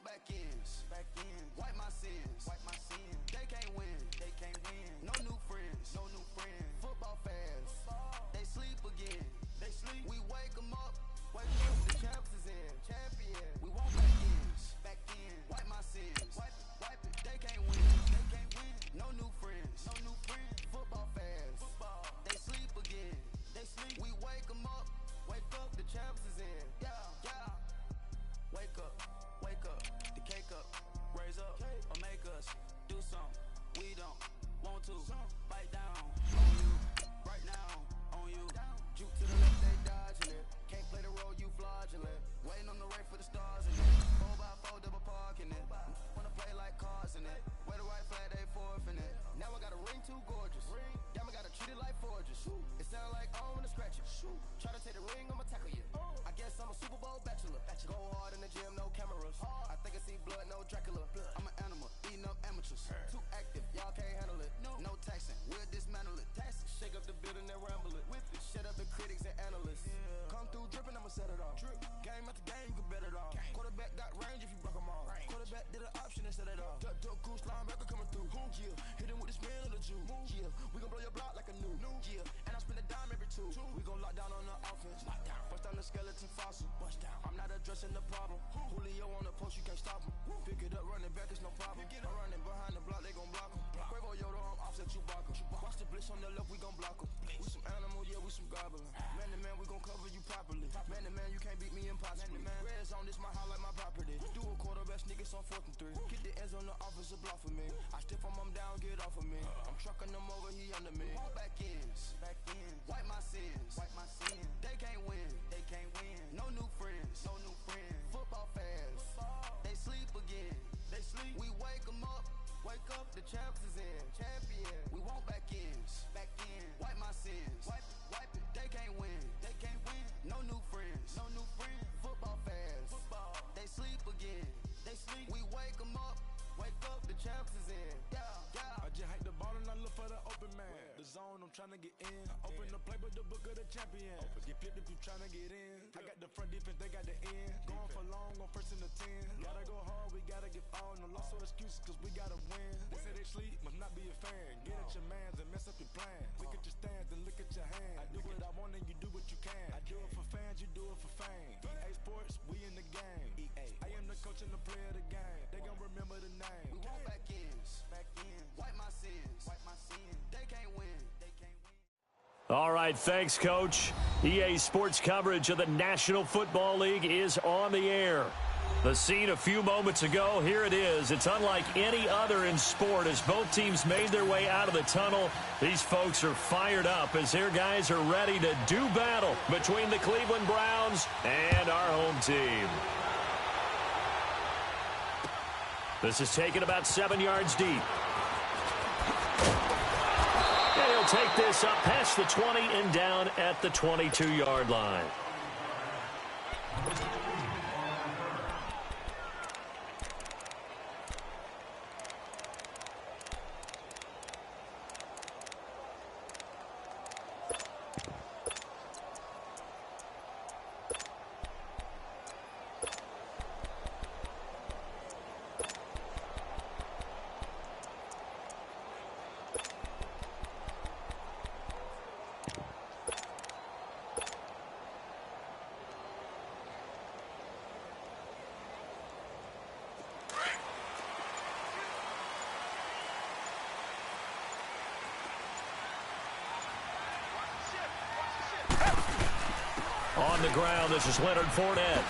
want back ends. Wipe my sins. They can't win. No new friends. Football fans. They sleep again. We wake them up. Wake up, the champs is in. We want back ends. Wipe my sins. Wipe it. They can't win. No new friends. Football fans. They sleep again. We wake them up. Wake up, the champs is in. Yeah. Wake up. The cake up. Raise up or make us do something. We don't want to bite down on you. Right now, on you. Juke to the left, they dodging it. Can't play the role, you fraudulent. Waiting on the race for the stars in it. 4x4 double parking it. Wanna play like cars in it. Wear the white flag, they forfeit it. Now I got a ring too gorgeous. Damn, I gotta treat it like forges. It sound like I wanna scratch it. Try to take the ring, I'ma tackle you. I guess I'm a Super Bowl bachelor. Go hard in the gym, no cameras. I think I see blood, no Dracula. I'm an animal, eating up amateurs. Too active, y'all can't handle it. No taxing, we'll dismantle it. Shake up the building and ramble it. Whip it, shut up the critics and analysts. Come through dripping, I'ma set it off. Game after game, you can bet it off. Quarterback got range if you broke them off. Quarterback did an option and set it off. Duck goose linebacker coming through. Yeah, hit him with the spin of the Jew. Yeah, we gon' blow your block like a new. Yeah, and I spin a dime every two. We gon' lock down on the offense. Bust down the skeleton fossil. I'm not addressing the problem. Julio on the post, you can't stop him. Pick it up, running back, it's no problem. I'm running behind the block, they gon' block him. Quavo Yoda, I'm offset Chewbacca. Watch the blitz on the left, we gon' block him. We some animal, yeah, we some goblin. Man to man, we gon' cover you properly. Man to man, you can't beat me impossibly. Red zone, this my highlight, my property. Do a quarterback sneak, it's on 4th and 3. Get the ends on the offensive block for me. I stiff him, I'm down, get off of me. I'm trucking them over, he under me. Want back ends. Wipe my sins. They can't win. No new friends. Football fans. They sleep again. We wake them up. Wake up, the champs is in. We want back ends. Wipe my sins. Wipe it. They can't win. No new friends. Football fans. They sleep again. We wake them up. Wake up, the champs is in. Yeah. I just hike the ball and I look for the open man. The zone, I'm tryna get in. Open the playbook, the book of the champion. Get flipped if you tryna get in. I got the front defense, they got the end. Going for long, on 1st and the 10. Gotta go hard, we gotta get all. No loss or excuses, cause we gotta win. They say they sleep, must not be a fan. Get at your mans and mess up your plans. Look at your stance and look at your hands. I do what I want and you do what you can. I do it for fans, you do it for fame. EA Sports, we in the game. I am the coach and the player of the game. They gon' remember the name. We want back ends. Wipe my sins. They can't win. All right, thanks, Coach. EA Sports coverage of the National Football League is on the air. The scene a few moments ago, here it is. It's unlike any other in sport as both teams made their way out of the tunnel. These folks are fired up as their guys are ready to do battle between the Cleveland Browns and our home team. This is taken about 7 yards deep. And he'll take this up past the 20 and down at the 22-yard line. On the ground, this is Leonard Fournette.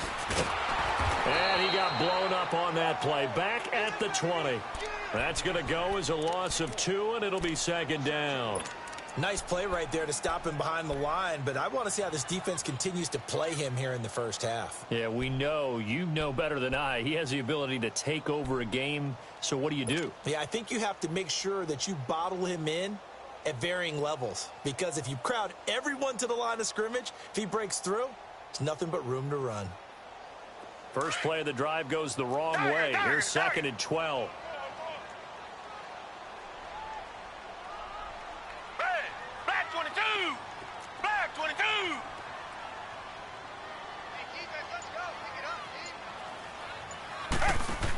And he got blown up on that play. Back at the 20. That's going to go as a loss of 2, and it'll be 2nd down. Nice play right there to stop him behind the line, but I want to see how this defense continues to play him here in the first half. Yeah, we know. You know better than I. He has the ability to take over a game, so what do? Yeah, I think you have to make sure that you bottle him in at varying levels, because if you crowd everyone to the line of scrimmage, if he breaks through, it's nothing but room to run. First play of the drive goes the wrong way. Here's 2nd and 12. Black 22! Black 22! Hey, defense, let's go. Pick it up, team.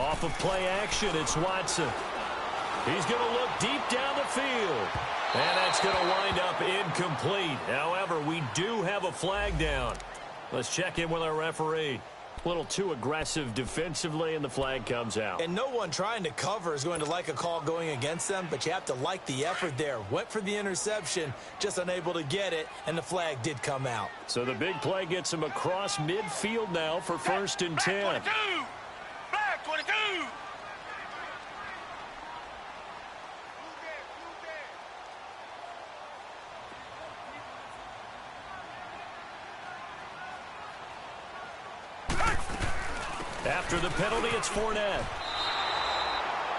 Off of play action, it's Watson. He's going to look deep down the field. And that's going to wind up incomplete. However, we do have a flag down. Let's check in with our referee. A little too aggressive defensively, and the flag comes out. And no one trying to cover is going to like a call going against them, but you have to like the effort there. Went for the interception, just unable to get it, and the flag did come out. So the big play gets him across midfield now for 1st and 10. Flag 22! Flag 22! After the penalty, it's Fournette.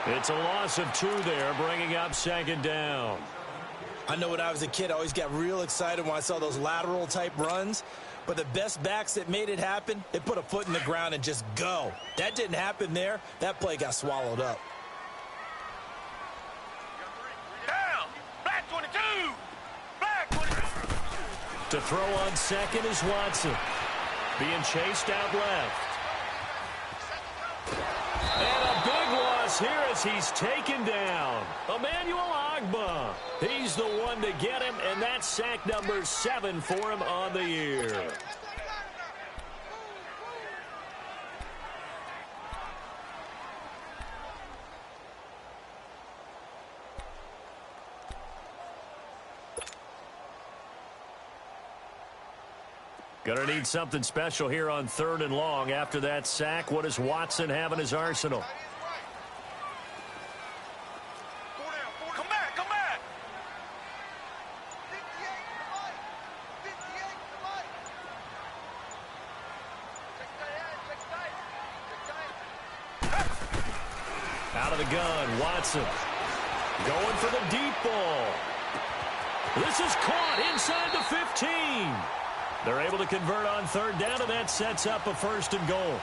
It's a loss of 2 there, bringing up 2nd down. I know when I was a kid, I always got real excited when I saw those lateral-type runs. But the best backs that made it happen, they put a foot in the ground and just go. That didn't happen there. That play got swallowed up. Down! Flag 22! Flag 22! To throw on 2nd is Watson. Being chased out left. And a big loss here as he's taken down. Emmanuel Ogbah. He's the one to get him, and that's sack number 7 for him on the year. Gonna need something special here on 3rd and long. After that sack, what does Watson have in his arsenal? Come back, come back! Out of the gun, Watson. Going for the deep ball. This is caught inside the 15. They're able to convert on 3rd down, and that sets up a 1st and goal.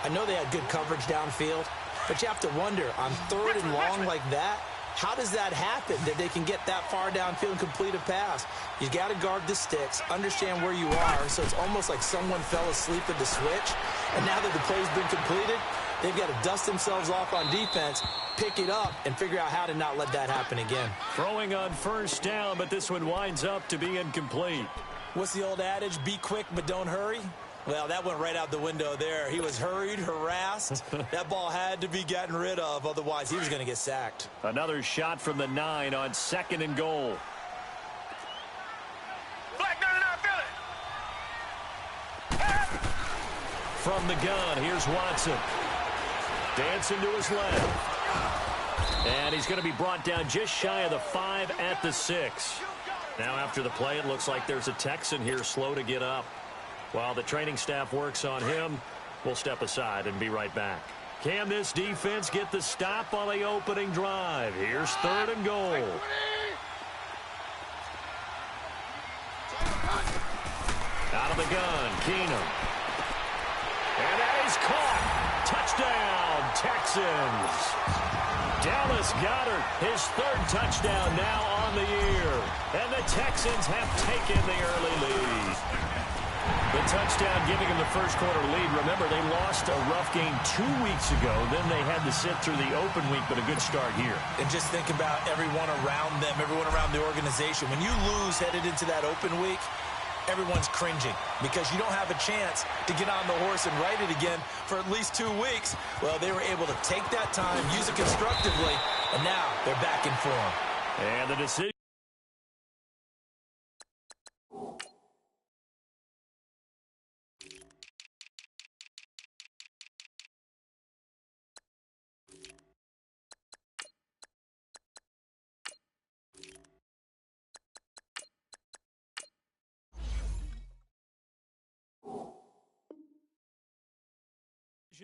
I know they had good coverage downfield, but you have to wonder, on 3rd and long like that, how does that happen that they can get that far downfield and complete a pass? You got to guard the sticks, understand where you are, so it's almost like someone fell asleep at the switch, and now that the play's been completed, they've got to dust themselves off on defense, pick it up, and figure out how to not let that happen again. Throwing on 1st down, but this one winds up to be incomplete. What's the old adage? Be quick, but don't hurry? Well, that went right out the window there. He was hurried, harassed. That ball had to be gotten rid of, otherwise he was going to get sacked. Another shot from the 9 on 2nd and goal. Flag 99, fill it! From the gun, here's Watson. Dancing to his left. And he's going to be brought down just shy of the 5 at the 6. Now after the play, it looks like there's a Texan here slow to get up. While the training staff works on him, we'll step aside and be right back. Can this defense get the stop on the opening drive? Here's 3rd and goal. Out of the gun, Keenum. And that is caught. Touchdown, Texans. Dallas Goedert, his 3rd touchdown now on the year. And the Texans have taken the early lead. The touchdown giving them the first quarter lead. Remember, they lost a rough game 2 weeks ago. Then they had to sit through the open week, but a good start here. And just think about everyone around them, everyone around the organization. When you lose headed into that open week, everyone's cringing because you don't have a chance to get on the horse and ride it again for at least 2 weeks. Well, they were able to take that time, use it constructively, and now they're back in form. And the decision.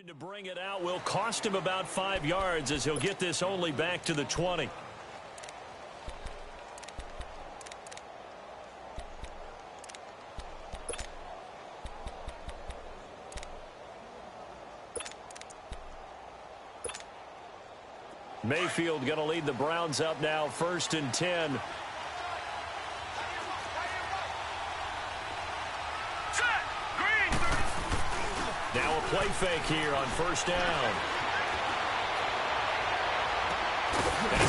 To bring it out will cost him about 5 yards as he'll get this only back to the 20. Mayfield going to lead the Browns up now, 1st and 10. Now a play fake here on 1st down.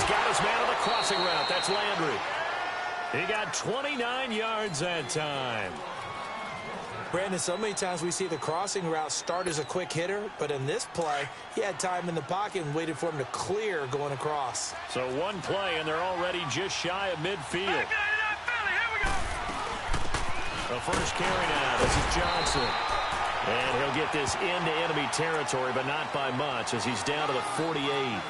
got his man on the crossing route. That's Landry. He got 29 yards that time. Brandon, so many times we see the crossing route start as a quick hitter, but in this play, he had time in the pocket and waited for him to clear going across. So one play, and they're already just shy of midfield. The first carry now, this is Johnson. And he'll get this into enemy territory, but not by much, as he's down to the 48.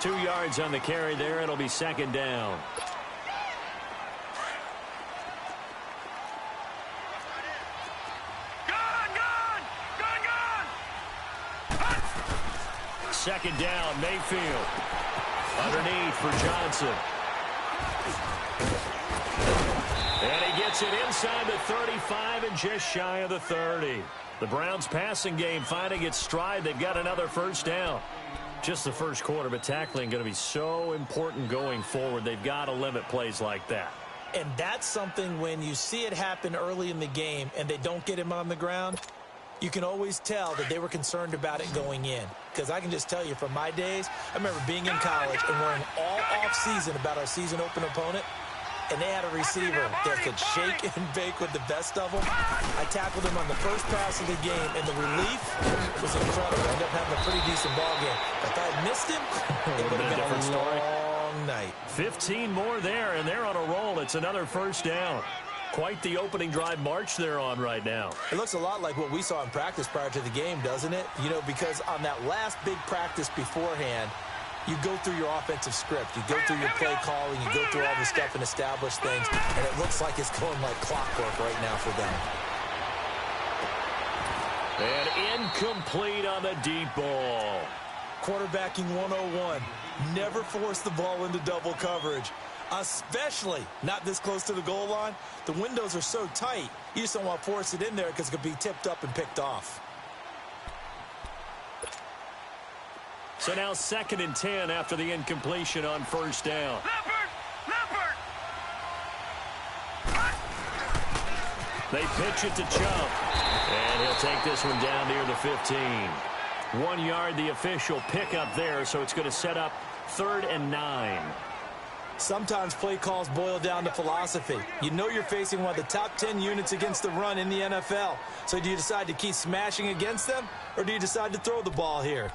2 yards on the carry there. It'll be second down. Second down, Mayfield. Underneath for Johnson. And he gets it inside the 35 and just shy of the 30. The Browns' passing game finding its stride. They've got another first down. Just the first quarter, but tackling going to be so important going forward. They've got to limit plays like that. And that's something when you see it happen early in the game and they don't get him on the ground, you can always tell that they were concerned about it going in. Because I can just tell you from my days, I remember being in college and worrying all off-season about our season open opponent, and they had a receiver that could shake and bake with the best of them. I tackled him on the first pass of the game, and the relief was incredible. I ended up having a pretty decent ball game. If I had missed him, it would have been a different long night. 15 more there, and they're on a roll. It's another first down. Quite the opening drive march they're on right now. It looks a lot like what we saw in practice prior to the game, doesn't it? You know, because on that last big practice beforehand, you go through your offensive script. You go through your play calling. You go through all the stuff and establish things. And it looks like it's going like clockwork right now for them. And incomplete on the deep ball. Quarterbacking 101. Never force the ball into double coverage. Especially not this close to the goal line. The windows are so tight, you just don't want to force it in there because it could be tipped up and picked off. So now 2nd and 10 after the incompletion on first down. Leopard! They pitch it to Chubb. And he'll take this one down near the 15. 1 yard, the official pickup there, so it's going to set up 3rd and 9. Sometimes play calls boil down to philosophy. You know you're facing one of the top 10 units against the run in the NFL. So do you decide to keep smashing against them, or do you decide to throw the ball here?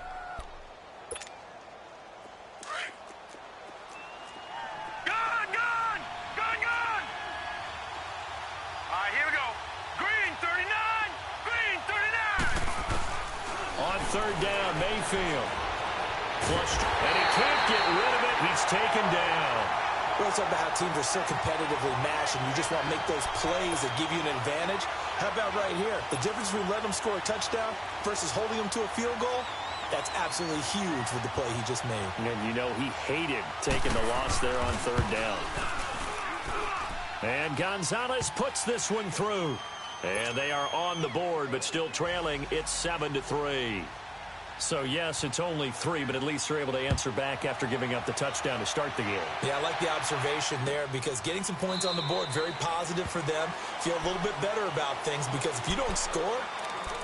Gun! All right, here we go. Green 39! Green 39! On 3rd down, Mayfield. Flushed, and he can't get rid of it. He's taken down. Well, it's about how teams are so competitively matched, and you just want to make those plays that give you an advantage. How about right here? The difference between letting them score a touchdown versus holding them to a field goal, that's absolutely huge with the play he just made. And you know he hated taking the loss there on 3rd down. And Gonzalez puts this one through. And they are on the board, but still trailing. It's 7-3. So, yes, it's only 3, but at least they're able to answer back after giving up the touchdown to start the game. Yeah, I like the observation there because getting some points on the board, very positive for them. Feel a little bit better about things because if you don't score,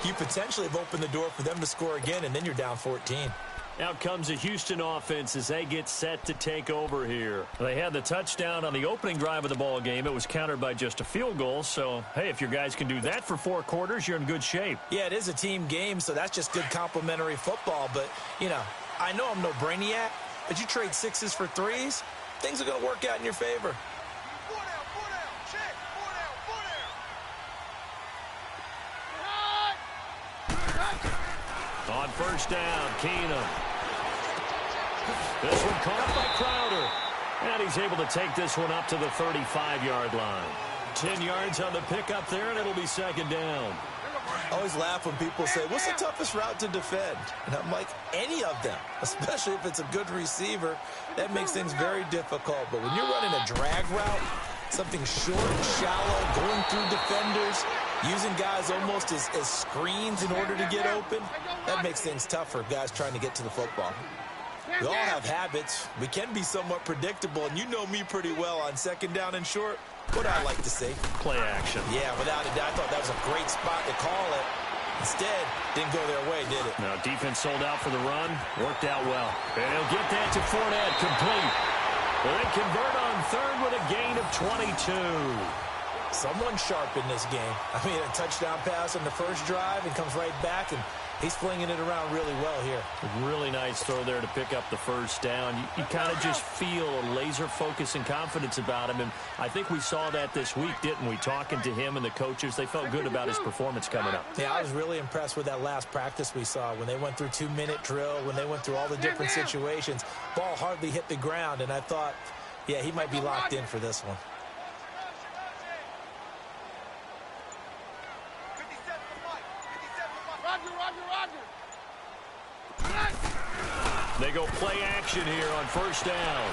you potentially have opened the door for them to score again, and then you're down 14. Out comes the Houston offense as they get set to take over here. They had the touchdown on the opening drive of the ball game. It was countered by just a field goal. So, hey, if your guys can do that for 4 quarters, you're in good shape. Yeah, it is a team game, so that's just good complimentary football. But, you know, I know I'm no brainiac, but you trade 6s for 3s, things are going to work out in your favor. 4 down, check, 4 down. On first down, Keenum. This one caught by Crowder. And he's able to take this one up to the 35-yard line. 10 yards on the pickup there, and it'll be 2nd down. I always laugh when people say, what's the toughest route to defend? And I'm like, any of them, especially if it's a good receiver. That makes things very difficult. But when you're running a drag route, something short, shallow, going through defenders, using guys almost as screens in order to get open, that makes things tough for guys trying to get to the football. We all have habits. We can be somewhat predictable, and you know me pretty well on 2nd down and short. What I like to see. Play action. Yeah, without a doubt. I thought that was a great spot to call it. Instead, didn't go their way, did it? No, defense sold out for the run. Worked out well. And he'll get that to Fournette, complete. They convert on third with a gain of 22. Someone sharp in this game. I mean, a touchdown pass on the first drive and comes right back, and he's flinging it around really well here. Really nice throw there to pick up the first down. You kind of just feel a laser focus and confidence about him, and I think we saw that this week, didn't we? Talking to him and the coaches, they felt good about his performance coming up. Yeah, I was really impressed with that last practice we saw when they went through 2-minute drill, when they went through all the different situations. Ball hardly hit the ground, and I thought, yeah, he might be locked in for this one. They go play action here on first down.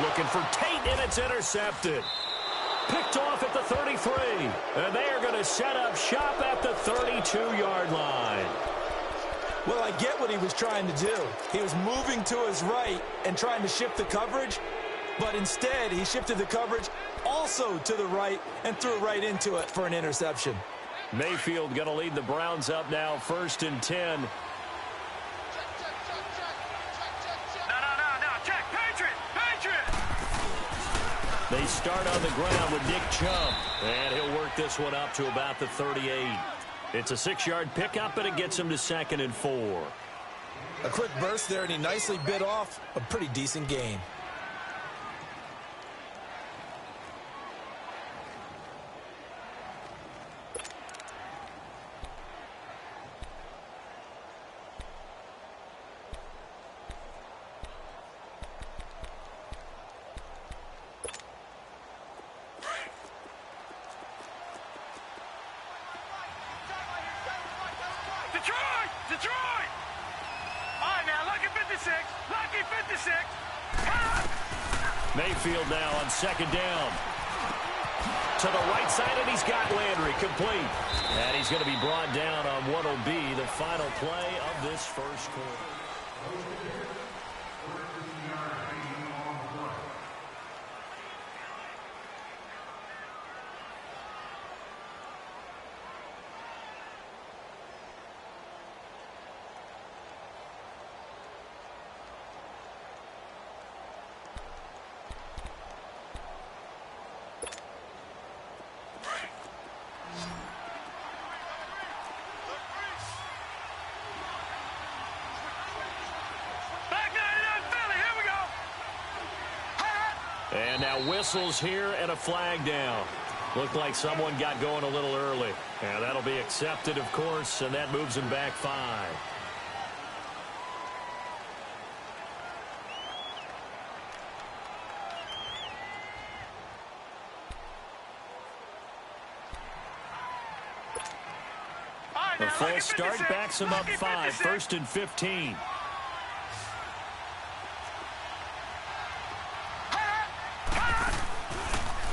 Looking for Tate, and it's intercepted. Picked off at the 33. And they are going to set up shop at the 32-yard line. Well, I get what he was trying to do. He was moving to his right and trying to shift the coverage, but instead he shifted the coverage also to the right and threw right into it for an interception. Mayfield going to lead the Browns up now, 1st and 10. They start on the ground with Nick Chubb, and he'll work this one up to about the 38. It's a 6-yard pickup, and it gets him to 2nd and 4. A quick burst there, and he nicely bit off a pretty decent gain. Detroit! All right, now, lucky 56. Lucky 56. Mayfield now on 2nd down. To the right side, and he's got Landry complete. And he's going to be brought down on what will be the final play of this first quarter. And now whistles here and a flag down. Looked like someone got going a little early. And that'll be accepted, of course, and that moves him back 5. A false start backs him up 5, 1st and 15.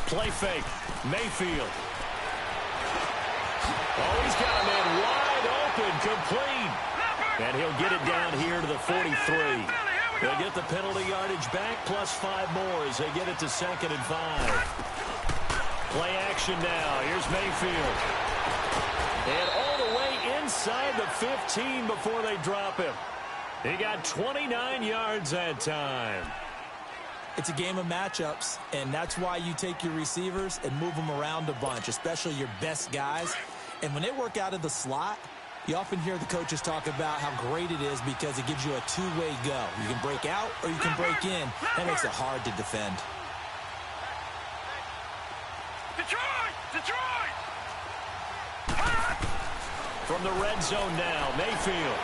Play fake. Mayfield. Oh, he's got a man wide open, complete. And he'll get it down here to the 43. They'll get the penalty yardage back, plus 5 more as they get it to 2nd and 5. Play action now. Here's Mayfield. And all the way inside the 15 before they drop him. He got 29 yards that time. It's a game of matchups, and that's why you take your receivers and move them around a bunch, especially your best guys. And when they work out of the slot, you often hear the coaches talk about how great it is because it gives you a two-way go. You can break out or you can break in. That makes it hard to defend. Detroit! From the red zone now, Mayfield.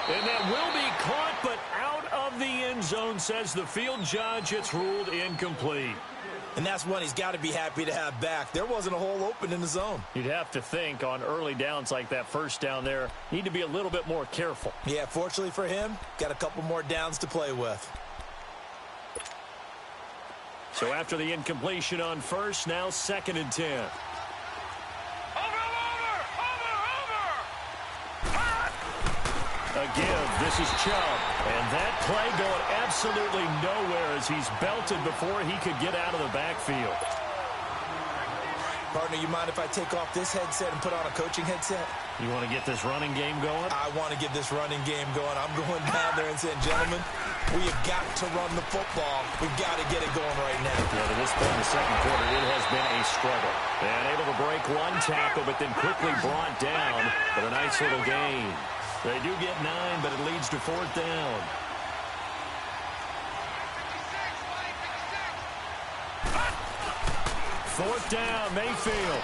And that will be caught, but out of the end zone, says the field judge. It's ruled incomplete. And that's one he's got to be happy to have back. There wasn't a hole open in the zone. You'd have to think on early downs like that first down there, need to be a little bit more careful. Yeah, fortunately for him, got a couple more downs to play with. So after the incompletion on first, now 2nd and 10. A give. This is Chubb. And that play going absolutely nowhere as he's belted before he could get out of the backfield. Partner, you mind if I take off this headset and put on a coaching headset? You want to get this running game going? I want to get this running game going. I'm going down there and saying, gentlemen, we have got to run the football. We've got to get it going right now. Yeah, to this point in the second quarter, it has been a struggle. And able to break one tackle, but then quickly brought down for a nice little gain. They do get 9, but it leads to 4th down. Fourth down, Mayfield.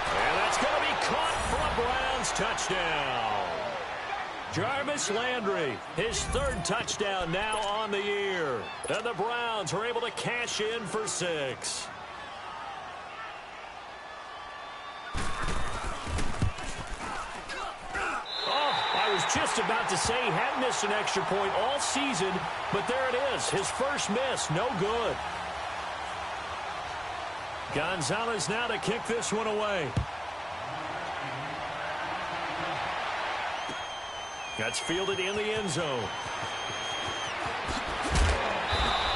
And that's going to be caught for a Browns touchdown. Jarvis Landry, his 3rd touchdown now on the year. And the Browns are able to cash in for 6. I was just about to say he hadn't missed an extra point all season, but there it is, his first miss, no good. Gonzalez now to kick this one away. That's fielded in the end zone.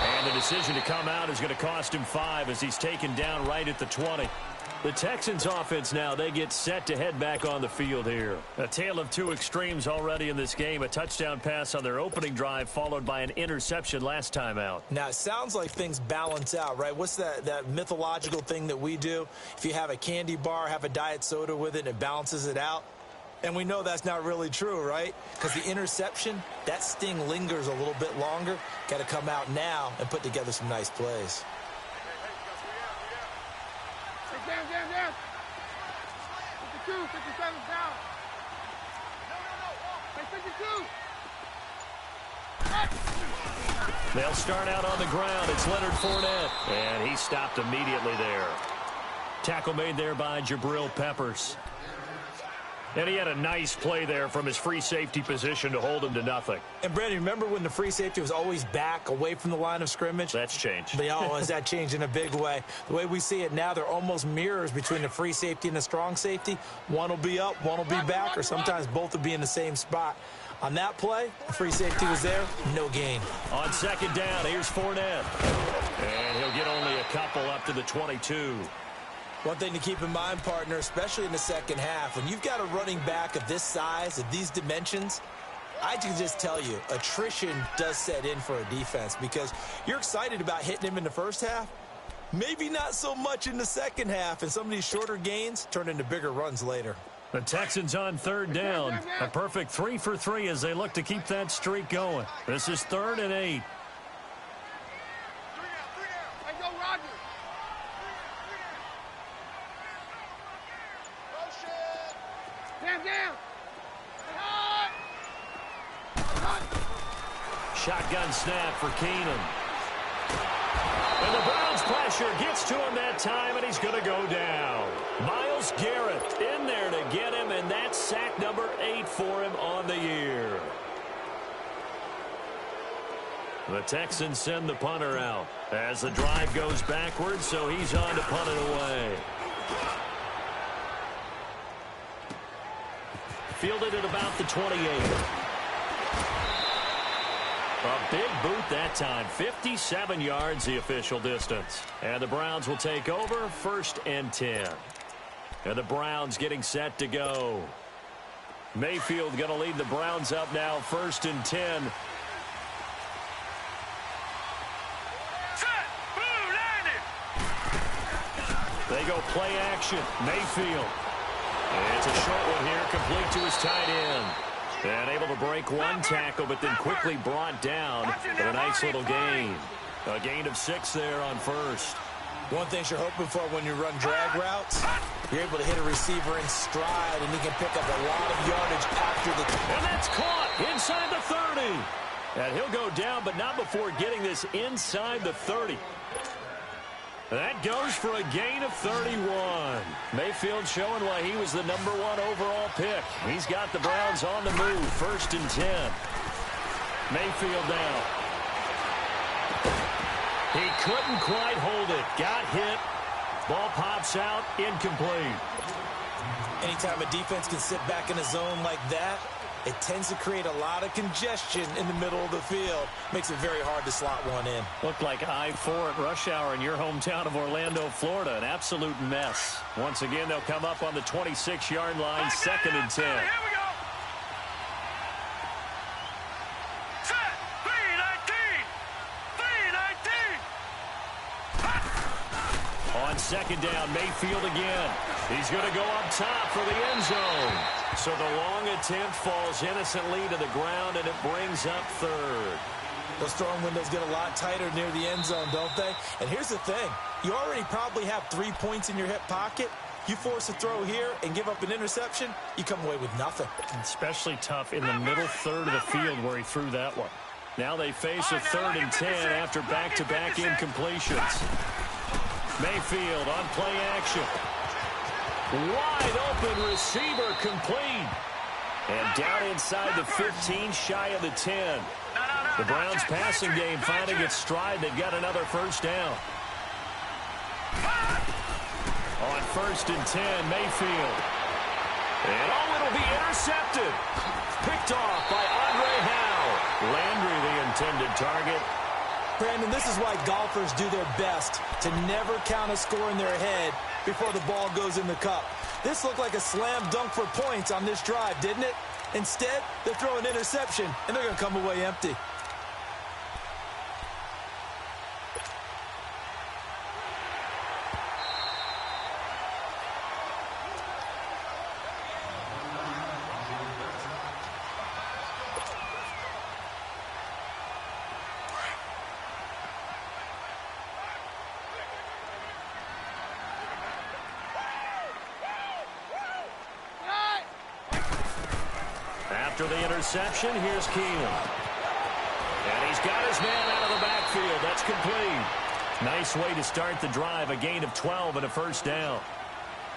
And the decision to come out is going to cost him 5 as he's taken down right at the 20. The Texans offense now, they get set to head back on the field here. A tale of 2 extremes already in this game. A touchdown pass on their opening drive followed by an interception last time out. Now, it sounds like things balance out, right? What's that mythological thing that we do? If you have a candy bar, have a diet soda with it, and it balances it out. And we know that's not really true, right? Because the interception, that sting lingers a little bit longer. Got to come out now and put together some nice plays. Down. 52, 57 down. Hey, 52. They'll start out on the ground. It's Leonard Fournette. And he stopped immediately there. Tackle made there by Jabril Peppers. And he had a nice play there from his free safety position to hold him to nothing. And, Brandon, remember when the free safety was always back away from the line of scrimmage? That's changed. But, has that changed in a big way? The way we see it now, they're almost mirrors between the free safety and the strong safety. One will be up, one will be back, or sometimes both will be in the same spot. On that play, the free safety was there, no gain. On 2nd down, here's Fournette. And he'll get only a couple up to the 22. One thing to keep in mind, partner, especially in the second half, when you've got a running back of this size, of these dimensions, I can just tell you, attrition does set in for a defense because you're excited about hitting him in the first half. Maybe not so much in the second half, and some of these shorter gains turn into bigger runs later. The Texans on 3rd down. A perfect 3 for 3 as they look to keep that streak going. This is 3rd and 8. Shotgun snap for Keenan. And the Browns pressure gets to him that time, and he's going to go down. Myles Garrett in there to get him, and that's sack number 8 for him on the year. The Texans send the punter out as the drive goes backwards, so he's on to punt it away. Fielded at about the 28. A big boot that time. 57 yards the official distance. And the Browns will take over 1st and 10. And the Browns getting set to go. Mayfield going to lead the Browns up now 1st and 10. They go play action. Mayfield. It's a short one here, complete to his tight end. And able to break one tackle, but then quickly brought down for a nice little gain. A gain of 6 there on 1st. One thing you're hoping for when you run drag routes, you're able to hit a receiver in stride, and he can pick up a lot of yardage after the... And that's caught inside the 30. And he'll go down, but not before getting this inside the 30. That goes for a gain of 31. Mayfield showing why he was the number 1 overall pick. He's got the Browns on the move, 1st and 10. Mayfield down. He couldn't quite hold it. Got hit. Ball pops out, incomplete. Anytime a defense can sit back in a zone like that, it tends to create a lot of congestion in the middle of the field. Makes it very hard to slot one in. Looked like I-4 at rush hour in your hometown of Orlando, Florida. An absolute mess. Once again, they'll come up on the 26-yard line, 2nd and 10. Here we go. Set. 3-19. On 2nd down, Mayfield again. He's going to go up top for the end zone. So the long attempt falls innocently to the ground, and it brings up 3rd. Those throwing windows get a lot tighter near the end zone, don't they? And here's the thing. You already probably have 3 points in your hip pocket. You force a throw here and give up an interception, you come away with nothing. Especially tough in the middle third of the field where he threw that one. Now they face a 3rd and 10 after back-to-back incompletions. Mayfield on play action. Wide open receiver complete. And down inside the 15, shy of the 10. The Browns passing game finding its stride. They've got another first down. On 1st and 10, Mayfield. And it'll be intercepted. Picked off by Andre Howe. Landry the intended target. Brandon, this is why golfers do their best to never count a score in their head before the ball goes in the cup. This looked like a slam dunk for points on this drive, didn't it? Instead, they throw an interception, and they're going to come away empty. After the interception, here's Keenum. And he's got his man out of the backfield. That's complete. Nice way to start the drive. A gain of 12 and a first down.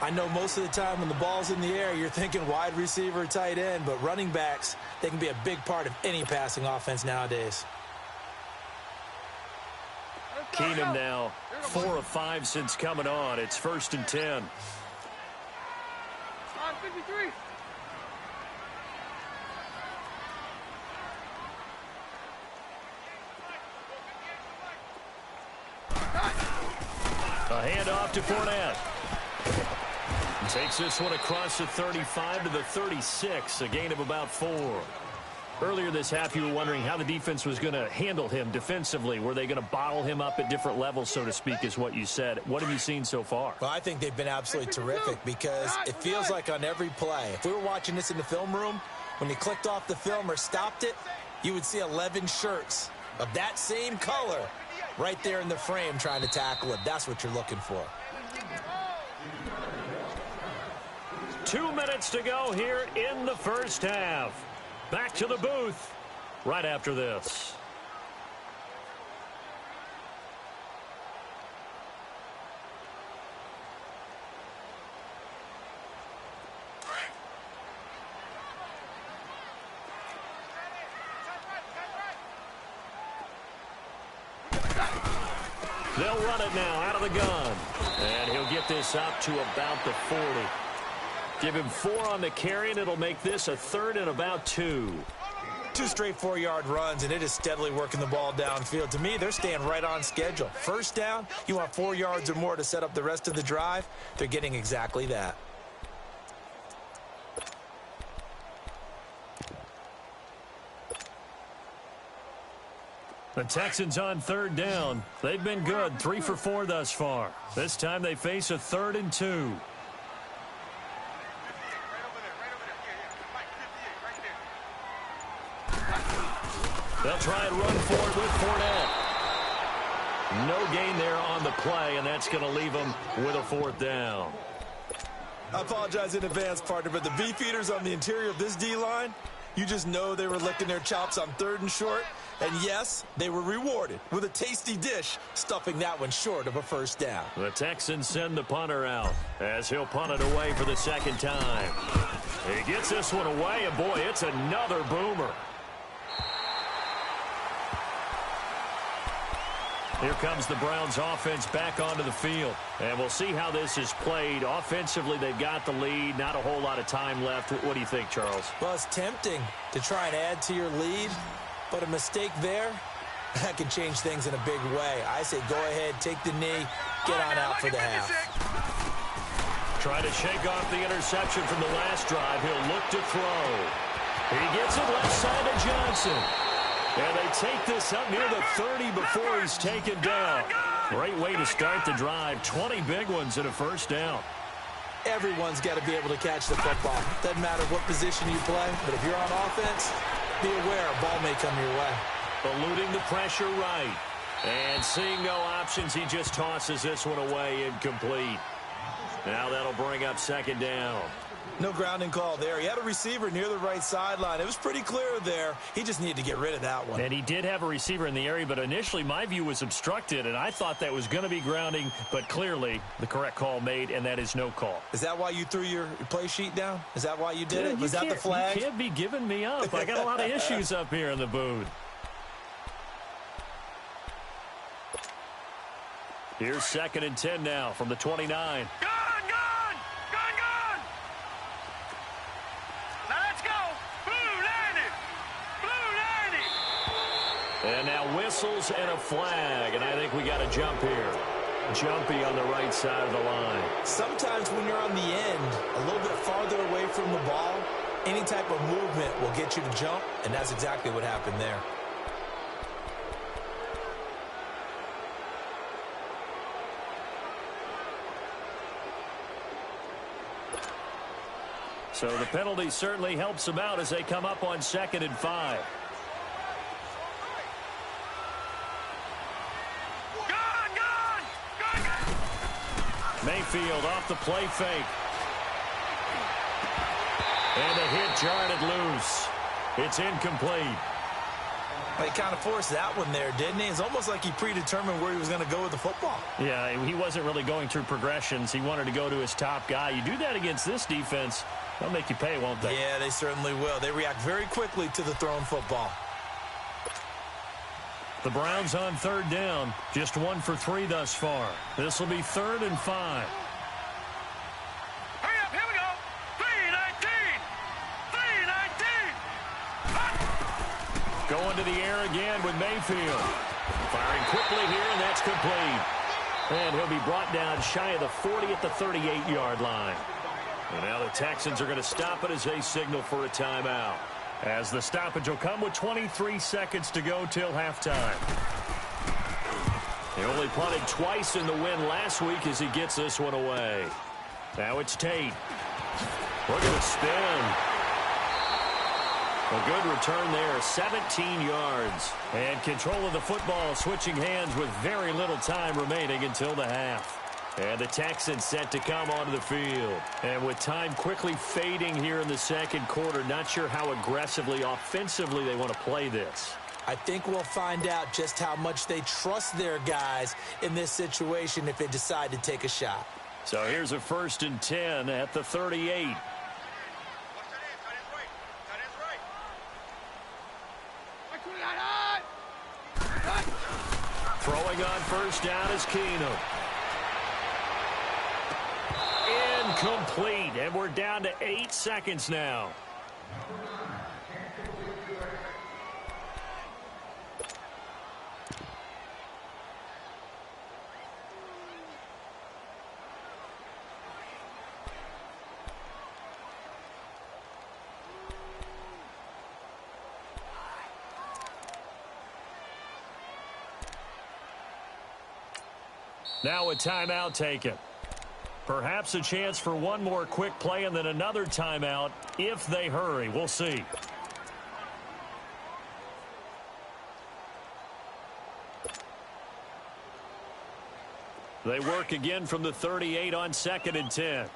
I know most of the time when the ball's in the air, you're thinking wide receiver, tight end, but running backs, they can be a big part of any passing offense nowadays. Keenum now 4 of 5 since coming on. It's 1st and 10. 53. A handoff to Fournette. Takes this one across the 35 to the 36, a gain of about 4. Earlier this half, you were wondering how the defense was going to handle him defensively. Were they going to bottle him up at different levels, so to speak, is what you said. What have you seen so far? Well, I think they've been absolutely terrific because it feels like on every play, if we were watching this in the film room, when you clicked off the film or stopped it, you would see 11 shirts of that same color right there in the frame trying to tackle it. That's what you're looking for. 2 minutes to go here in the first half. Back to the booth right after this. They'll run it now out of the gun. And he'll get this up to about the 40. Give him 4 on the carry, and it'll make this a 3rd and about 2. 2 straight 4-yard runs, and it is steadily working the ball downfield. To me, they're staying right on schedule. First down, you want 4 yards or more to set up the rest of the drive. They're getting exactly that. The Texans on 3rd down. They've been good, 3 for 4 thus far. This time they face a 3rd and 2. They'll try and run forward with Fournette. No gain there on the play, and that's going to leave them with a 4th down. I apologize in advance, partner, but the beefeaters on the interior of this D-line, you just know they were licking their chops on 3rd and short. And yes, they were rewarded with a tasty dish, stuffing that one short of a first down. The Texans send the punter out as he'll punt it away for the 2nd time. He gets this one away, and boy, it's another boomer. Here comes the Browns offense back onto the field. And we'll see how this is played. Offensively, they've got the lead. Not a whole lot of time left. What do you think, Charles? Well, it's tempting to try and add to your lead, but a mistake there, that can change things in a big way. I say go ahead, take the knee, get on out for the half. Trying to shake off the interception from the last drive. He'll look to throw. He gets it left side of Johnson. And they take this up near the 30 before he's taken down. Great way to start the drive. 20 big ones and a first down. Everyone's got to be able to catch the football. Doesn't matter what position you play, but if you're on offense, be aware a ball may come your way. Eluding the pressure right. And seeing no options, he just tosses this one away incomplete. Now that'll bring up second down. No grounding call there. He had a receiver near the right sideline. It was pretty clear there. He just needed to get rid of that one. And he did have a receiver in the area, but initially my view was obstructed, and I thought that was going to be grounding, but clearly the correct call made, and that is no call. Is that why you threw your play sheet down? Is that why you did it? Was that the flag? You can't be giving me up. I got a lot of issues up here in the booth. Here's 2nd and 10 now from the 29. And now whistles and a flag, and I think we got a jump here. Jumpy on the right side of the line. Sometimes when you're on the end, a little bit farther away from the ball, any type of movement will get you to jump, and that's exactly what happened there. So the penalty certainly helps them out as they come up on 2nd and 5. Mayfield off the play fake. And a hit jarred it loose. It's incomplete. He kind of forced that one there, didn't he? It's almost like he predetermined where he was going to go with the football. Yeah, he wasn't really going through progressions. He wanted to go to his top guy. You do that against this defense, they'll make you pay, won't they? Yeah, they certainly will. They react very quickly to the thrown football. The Browns on 3rd down. Just 1 for 3 thus far. This will be 3rd and 5. Hurry up, here we go. 3-19. Going to the air again with Mayfield. Firing quickly here, and that's complete. And he'll be brought down shy of the 40 at the 38-yard line. And now the Texans are going to stop it as they signal for a timeout. As the stoppage will come with 23 seconds to go till halftime. He only punted twice in the win last week as he gets this one away. Now it's Tate. Look at the spin. A good return there, 17 yards. And control of the football switching hands with very little time remaining until the half. And the Texans set to come onto the field. And with time quickly fading here in the second quarter, not sure how aggressively, offensively they want to play this. I think we'll find out just how much they trust their guys in this situation if they decide to take a shot. So here's a 1st and 10 at the 38. Throwing on 1st down is Keenum. Incomplete, and we're down to 8 seconds now. Now a timeout taken. Perhaps a chance for one more quick play and then another timeout if they hurry. We'll see. They work again from the 38 on 2nd and 10.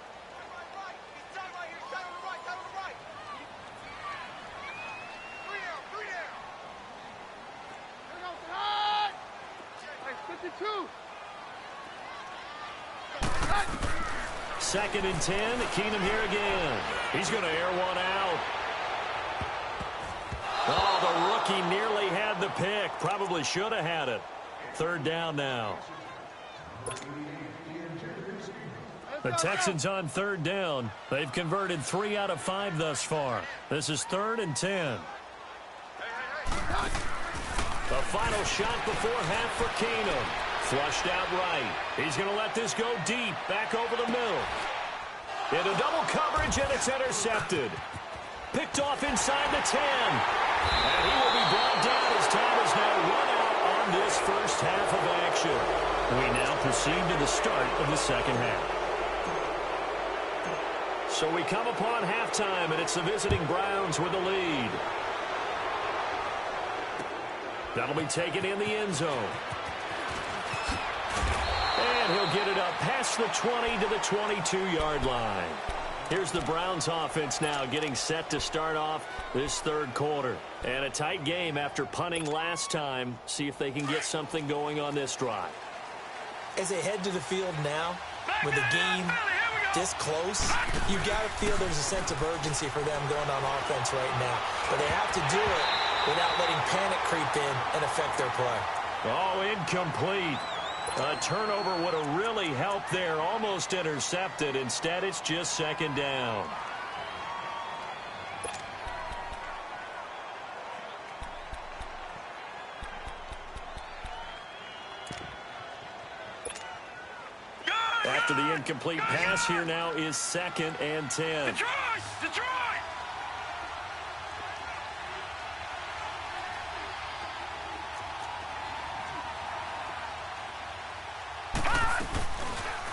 Second and 10. Keenum here again. He's going to air one out. Oh, the rookie nearly had the pick. Probably should have had it. Third down now. The Texans on third down. They've converted 3 out of 5 thus far. This is 3rd and 10. The final shot before half for Keenum. Flushed out right. He's going to let this go deep, back over the middle. Into double coverage, and it's intercepted. Picked off inside the 10. And he will be brought down as time is now run out on this first half of action. We now proceed to the start of the second half. So we come upon halftime, and it's the visiting Browns with the lead. That'll be taken in the end zone. And he'll get it up past the 20 to the 22-yard line. Here's the Browns offense now getting set to start off this third quarter. And a tight game after punting last time. See if they can get something going on this drive. As they head to the field now, with the game this close, you got to feel there's a sense of urgency for them going on offense right now. But they have to do it without letting panic creep in and affect their play. Oh, incomplete. A turnover would have really helped there. Almost intercepted. Instead, it's just second down. After the incomplete pass, here now is 2nd and 10. Detroit! Detroit!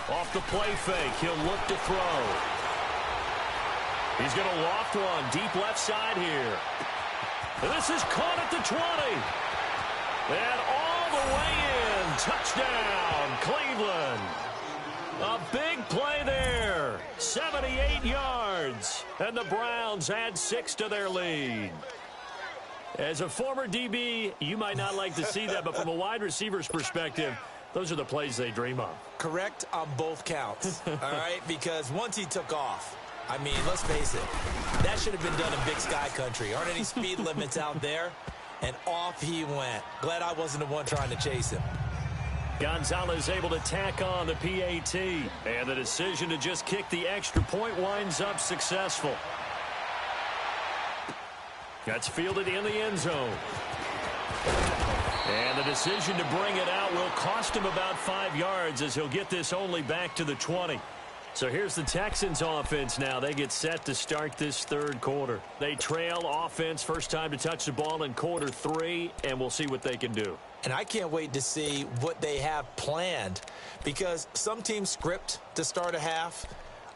Off the play fake, he'll look to throw. He's going to loft one deep left side here. And this is caught at the 20. And all the way in. Touchdown, Cleveland. A big play there. 78 yards. And the Browns add 6 to their lead. As a former DB, you might not like to see that, but from a wide receiver's perspective, those are the plays they dream of. Correct on both counts, all right? Because once he took off, I mean, let's face it, that should have been done in Big Sky Country. Aren't any speed limits out there? And off he went. Glad I wasn't the one trying to chase him. Gonzalez able to tack on the PAT. And the decision to just kick the extra point winds up successful. That's fielded in the end zone. And the decision to bring it out will cost him about 5 yards as he'll get this only back to the 20. So here's the Texans offense now. They get set to start this third quarter. They trail offense, first time to touch the ball in quarter 3, and we'll see what they can do. And I can't wait to see what they have planned, because some teams script to start a half.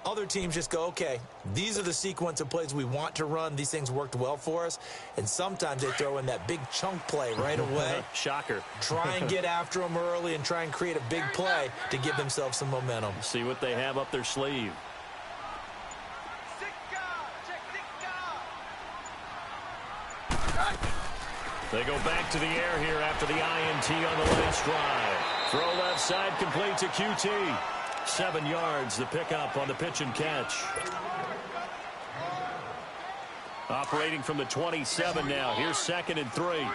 Other teams just go, okay, these are the sequence of plays we want to run. These things worked well for us. And sometimes they throw in that big chunk play right away. Shocker. Try and get after them early and try and create a big play to give themselves some momentum. See what they have up their sleeve. They go back to the air here after the INT on the last drive. Throw left side complete to QT. 7 yards, the pickup on the pitch and catch. Operating from the 27 now. Here's 2nd and 3.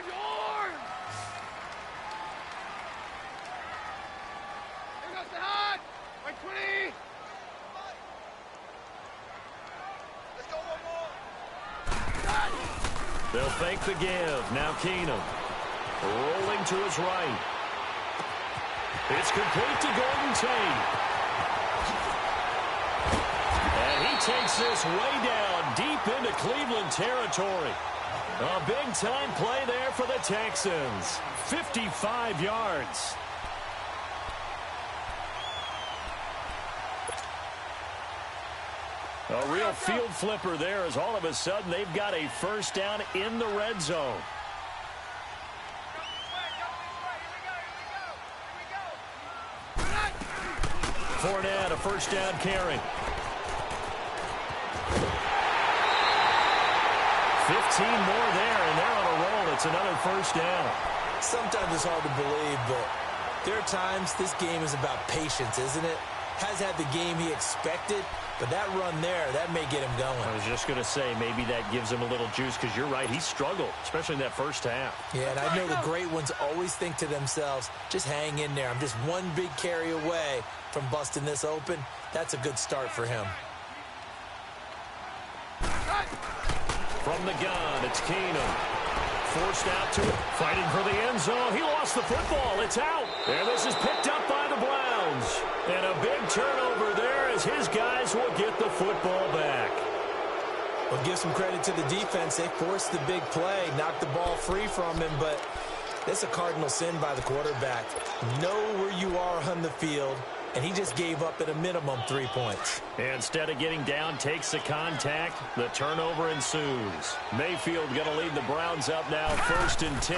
They'll fake the give. Now Keenum. Rolling to his right. It's complete to Golden Tate. And he takes this way down deep into Cleveland territory. A big-time play there for the Texans. 55 yards. A real field flipper there as all of a sudden they've got a first down in the red zone. Fournette, a first down carry. 15 more there, and they're on a roll. It's another first down. Sometimes it's hard to believe, but there are times this game is about patience, isn't it? Has had the game he expected, but that run there, that may get him going. I was just going to say, maybe that gives him a little juice, because you're right, he struggled, especially in that first half. Yeah, and I know the great ones always think to themselves, just hang in there. I'm just one big carry away from busting this open. That's a good start for him. From the gun, it's Keenum. Forced out to it, fighting for the end zone. He lost the football. It's out. And this is picked up by the Browns. And a big turnover there as his guys will get the football back. Well, give some credit to the defense. They forced the big play, knocked the ball free from him, but that's a cardinal sin by the quarterback. Know where you are on the field, and he just gave up at a minimum 3 points. Instead of getting down, takes the contact. The turnover ensues. Mayfield going to lead the Browns up now, 1st and 10.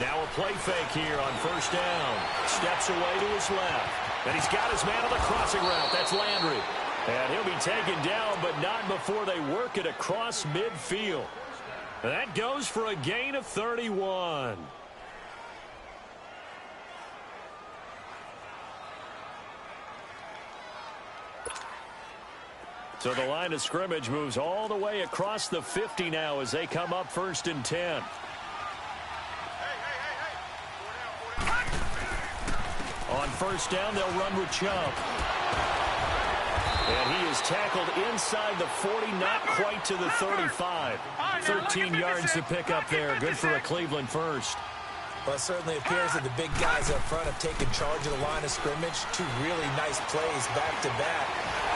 Now a play fake here on 1st down. Steps away to his left. And he's got his man on the crossing route. That's Landry. And he'll be taken down, but not before they work it across midfield. That goes for a gain of 31. So the line of scrimmage moves all the way across the 50 now as they come up 1st and 10. On 1st down, they'll run with Chubb. And he is tackled inside the 40, not quite to the 35. 13 yards to pick up there. Good for a Cleveland first. Well, it certainly appears that the big guys up front have taken charge of the line of scrimmage. 2 really nice plays back-to-back.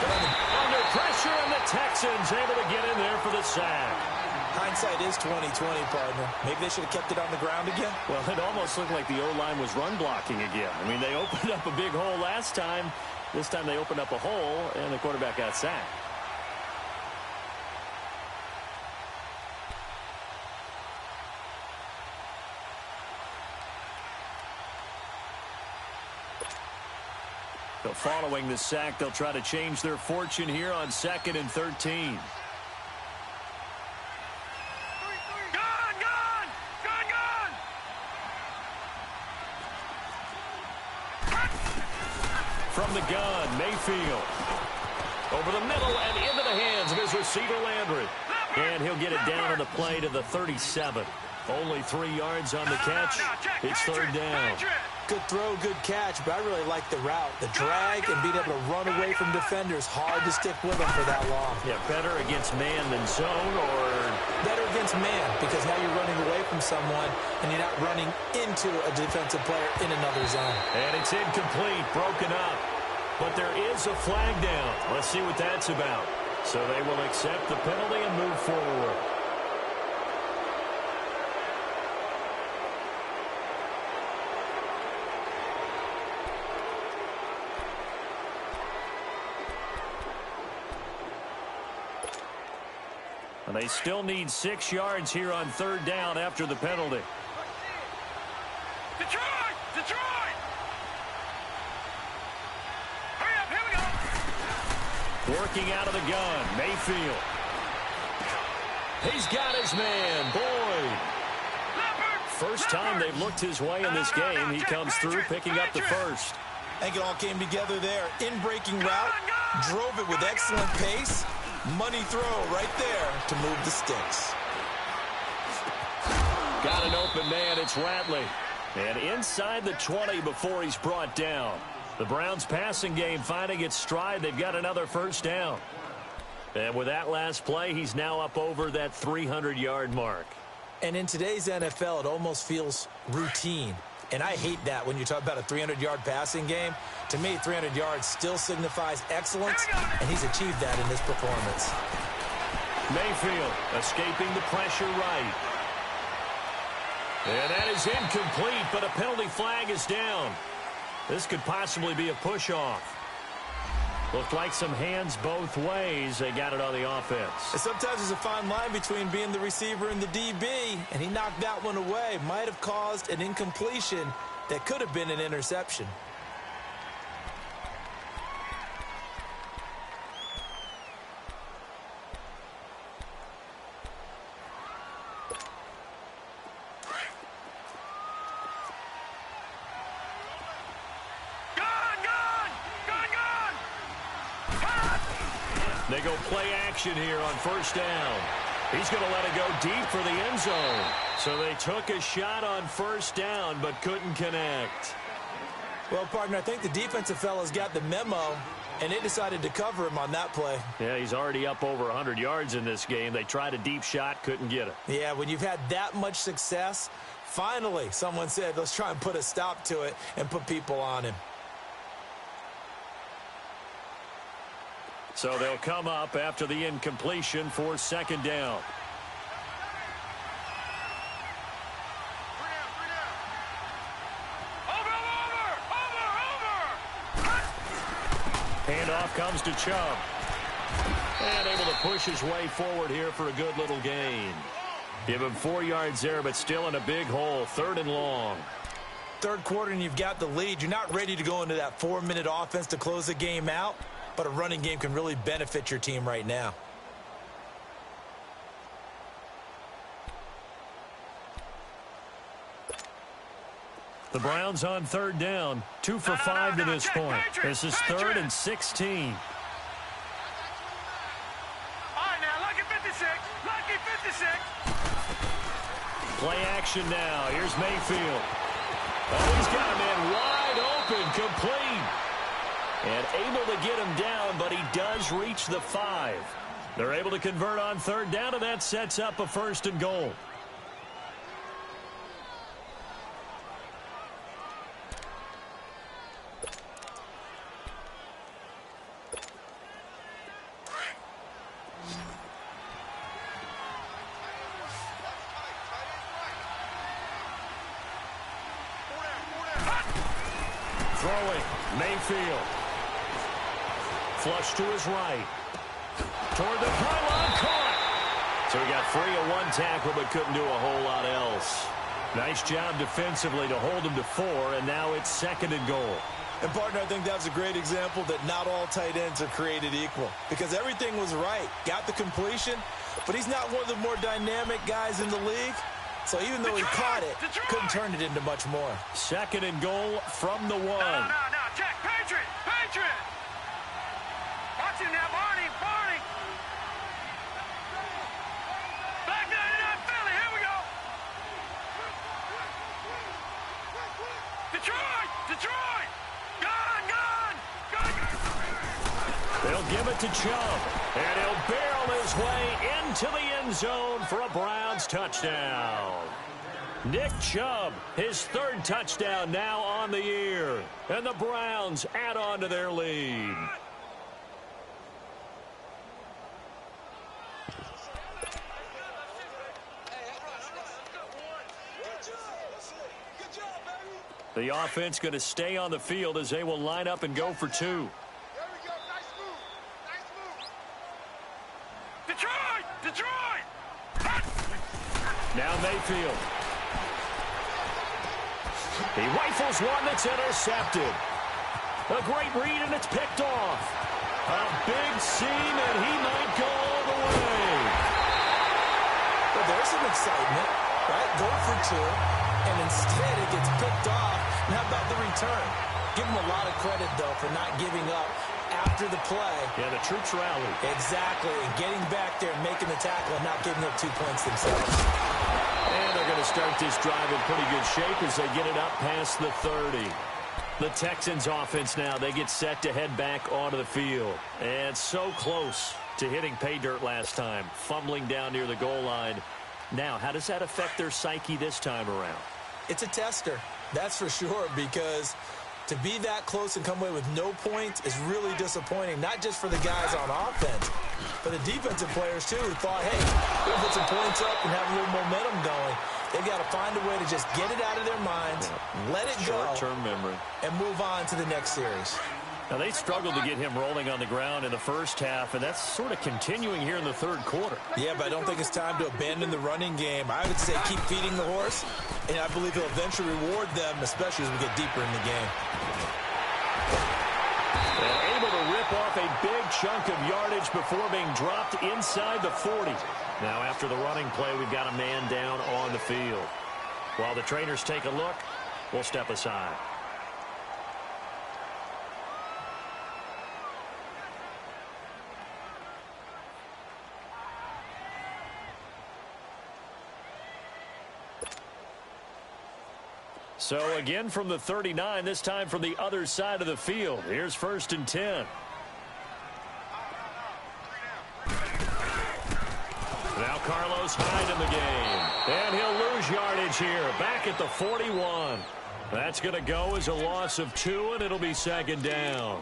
Under pressure, and the Texans able to get in there for the sack. Hindsight is 20/20, partner. Maybe they should have kept it on the ground again. Well, it almost looked like the O-line was run blocking again. I mean, they opened up a big hole last time. This time they opened up a hole, and the quarterback got sacked. So following the sack, they'll try to change their fortune here on 2nd and 13. From the gun, Mayfield. Over the middle and into the hands of his receiver, Landry. And he'll get it down on the play to the 37. Only 3 yards on the catch. It's 3rd down. Good throw, good catch, but I really like the route. The drag and being able to run away from defenders. Hard to stick with them for that long. Yeah, better against man than zone, or? Better against man, because now you're running away from someone and you're not running into a defensive player in another zone. And it's incomplete, broken up. But there is a flag down. Let's see what that's about. So they will accept the penalty and move forward. And they still need 6 yards here on 3rd down after the penalty. Detroit! Detroit! Hurry up, here we go! Working out of the gun, Mayfield. He's got his man, Boyd. First time they've looked his way in this game. He comes through, picking up the first. I think it all came together there. In-breaking route, drove it with excellent pace. Money throw right there to move the sticks. Got an open man, it's Ratley. And inside the 20 before he's brought down. The Browns passing game finding its stride. They've got another 1st down. And with that last play, he's now up over that 300-yard mark. And in today's NFL, it almost feels routine. And I hate that when you talk about a 300-yard passing game. To me, 300 yards still signifies excellence, and he's achieved that in this performance. Mayfield escaping the pressure right. And that is incomplete, but a penalty flag is down. This could possibly be a push-off. Looked like some hands both ways. They got it on the offense. And sometimes there's a fine line between being the receiver and the DB, and he knocked that one away. Might have caused an incompletion that could have been an interception. Gone! Gone! Gone! Gone! go play action here on first down. He's going to let it go deep for the end zone. So they took a shot on first down but couldn't connect. Well, partner, I think the defensive fellas got the memo, and they decided to cover him on that play. Yeah, he's already up over 100 yards in this game. They tried a deep shot, couldn't get it. Yeah, when you've had that much success, finally someone said, let's try and put a stop to it and put people on him. So they'll come up after the incompletion for second down. Handoff comes to Chubb. And able to push his way forward here for a good little gain. Give him 4 yards there, but still in a big hole. 3rd and long. Third quarter and you've got the lead. You're not ready to go into that 4-minute offense to close the game out, but a running game can really benefit your team right now. The Browns on 3rd down. 2 for 5 to this point. This is 3rd and 16. All right, now, lucky 56. Lucky 56. Play action now. Here's Mayfield. Oh, he's got a man wide open, complete. And able to get him down, but he does reach the 5. They're able to convert on 3rd down, and that sets up a 1st and goal. Throwing, Mayfield. Flush to his right. Toward the pylon, caught. So he got free of 1 tackle, but couldn't do a whole lot else. Nice job defensively to hold him to 4, and now it's 2nd and goal. And, partner, I think that was a great example that not all tight ends are created equal, because everything was right. Got the completion, but he's not one of the more dynamic guys in the league. So even though he caught it, couldn't turn it into much more. 2nd and goal from the 1. No, check. Patriot. Watch him now, Barney. Back down, Philly. Here we go. Detroit. Gone. They'll give it to Chubb, and he'll barrel his way into the end zone for a Browns touchdown. Nick Chubb, his 3rd touchdown now on the year, and the Browns add on to their lead. The offense going to stay on the field as they will line up and go for 2. There we go. Nice move. Detroit. Now Mayfield. He rifles one that's intercepted. A great read, and it's picked off. A big seam, and he might go all the way. Well, there's some excitement, right? Go for 2, and instead it gets picked off. And how about the return? Give him a lot of credit, though, for not giving up after the play. Yeah, the troops rallied. Exactly, and getting back there and making the tackle and not giving up 2 points themselves. And they're going to start this drive in pretty good shape as they get it up past the 30. The Texans offense now, they get set to head back onto the field. And so close to hitting pay dirt last time, fumbling down near the goal line. Now, how does that affect their psyche this time around? It's a tester, that's for sure, because to be that close and come away with no points is really disappointing, not just for the guys on offense, but the defensive players, too, who thought, hey, we'll put some points up and have a little momentum going. They've got to find a way to just get it out of their minds, let it go, short-term memory, and move on to the next series. Now, they struggled to get him rolling on the ground in the first half, and that's sort of continuing here in the 3rd quarter. Yeah, but I don't think it's time to abandon the running game. I would say keep feeding the horse, and I believe he'll eventually reward them, especially as we get deeper in the game. And able to rip off a big chunk of yardage before being dropped inside the 40. Now, after the running play, we've got a man down on the field. While the trainers take a look, we'll step aside. So again from the 39, this time from the other side of the field. Here's 1st and 10. Now Carlos Hyde in the game. And he'll lose yardage here. Back at the 41. That's going to go as a loss of 2, and it'll be 2nd down.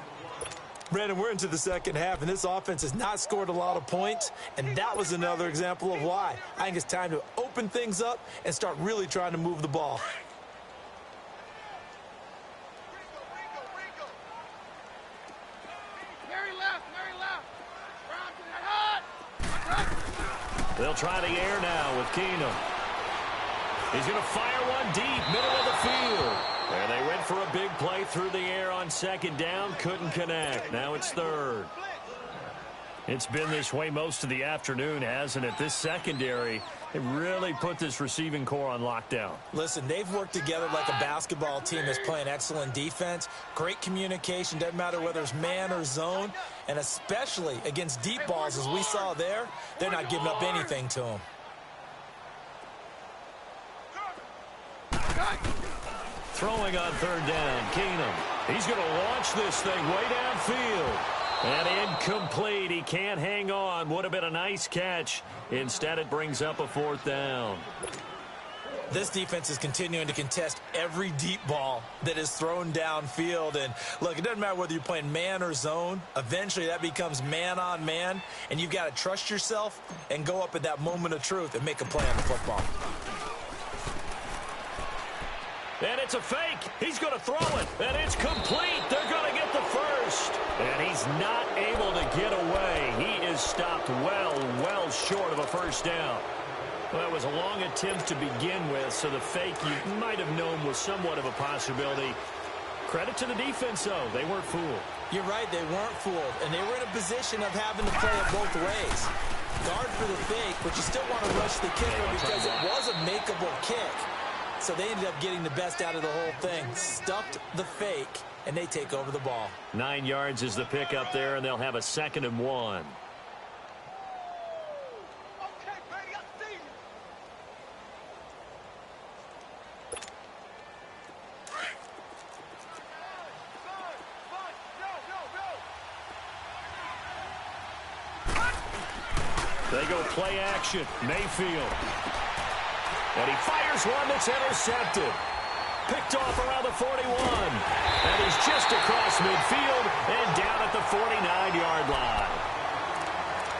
Brandon, we're into the second half, and this offense has not scored a lot of points, and that was another example of why. I think it's time to open things up and start really trying to move the ball. Mary left. Brown to that hut. They'll try the air now with Keenum. He's going to fire one deep, middle of the field. And they went for a big play through the air on 2nd down, couldn't connect. Now it's 3rd. It's been this way most of the afternoon, hasn't it? This secondary, they really put this receiving core on lockdown. Listen, they've worked together like a basketball team that's playing excellent defense. Great communication, doesn't matter whether it's man or zone. And especially against deep balls, as we saw there, they're not giving up anything to them. Throwing on 3rd down, Keenum. He's going to launch this thing way downfield. And incomplete. He can't hang on. Would have been a nice catch. Instead, it brings up a 4th down. This defense is continuing to contest every deep ball that is thrown downfield. And, look, it doesn't matter whether you're playing man or zone. Eventually, that becomes man-on-man. And you've got to trust yourself and go up at that moment of truth and make a play on the football. And it's a fake. He's going to throw it. And it's complete. They're going to get the first. And he's not able to get away. He is stopped well short of a 1st down. Well, that was a long attempt to begin with, so the fake you might have known was somewhat of a possibility. Credit to the defense, though. They weren't fooled. You're right. They weren't fooled. And they were in a position of having to play it both ways. Guard for the fake, but you still want to rush the kicker because it was a makeable kick. So they ended up getting the best out of the whole thing. Stuffed the fake, and they take over the ball. 9 yards is the pickup there, and they'll have a 2nd and 1. Okay, Brady, I see you. They go play action. Mayfield. And he fires one that's intercepted. Picked off around the 41. And he's just across midfield and down at the 49-yard line.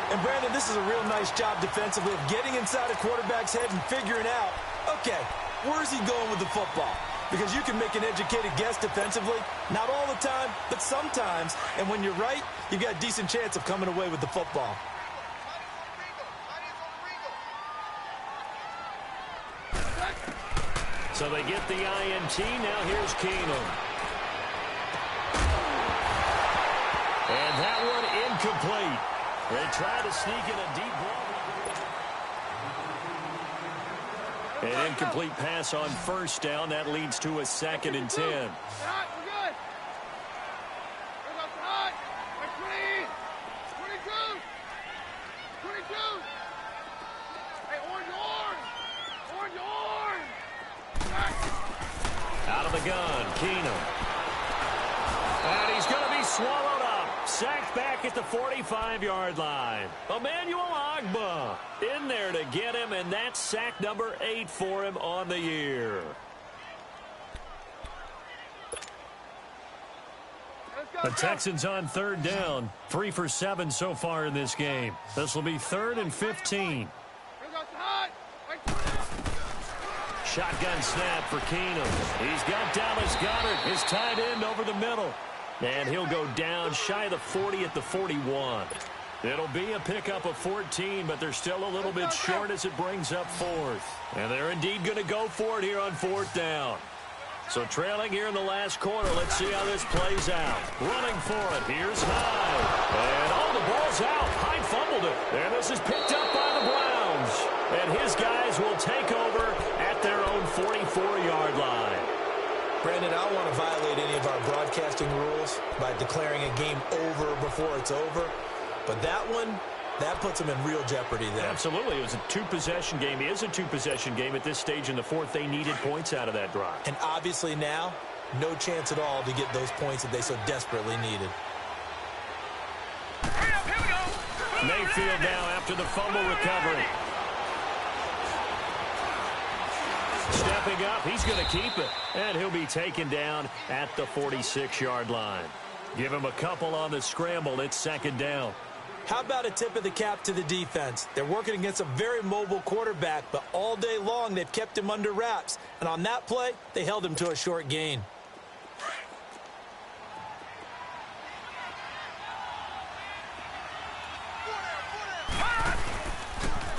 And, Brandon, this is a real nice job defensively of getting inside a quarterback's head and figuring out, okay, where's he going with the football? Because you can make an educated guess defensively. Not all the time, but sometimes. And when you're right, you've got a decent chance of coming away with the football. So they get the INT. Now here's Keenum. And that one incomplete. They try to sneak in a deep ball. An incomplete pass on 1st down. That leads to a 2nd and 10. Out of the gun, Keenum. And he's going to be swallowed up. Sacked back at the 45-yard line. Emmanuel Ogbah in there to get him, and that's sack number 8 for him on the year. The Texans on 3rd down. 3 for 7 so far in this game. This will be 3rd and 15. Shotgun snap for Keenum. He's got Dallas Goedert, his tight end, over the middle. And he'll go down shy of the 40 at the 41. It'll be a pickup of 14, but they're still a little bit short as it brings up 4th. And they're indeed going to go for it here on 4th down. So trailing here in the last quarter, let's see how this plays out. Running for it, here's Hyde. And the ball's out. Hyde fumbled it. And this is picked up by the Browns. And his guys will take over at their own 44-yard line. Brandon, I don't want to violate any of our broadcasting rules by declaring a game over before it's over. But that one, That puts them in real jeopardy there. Absolutely. It was a two-possession game. It is a two-possession game at this stage in the fourth. They needed points out of that drive. And obviously now, no chance at all to get those points that they so desperately needed. Here we go. Mayfield now after the fumble recovery. Stepping up, he's going to keep it. And he'll be taken down at the 46-yard line. Give him a couple on the scramble. It's second down. How about a tip of the cap to the defense? They're working against a very mobile quarterback, but all day long they've kept him under wraps. And on that play, they held him to a short gain.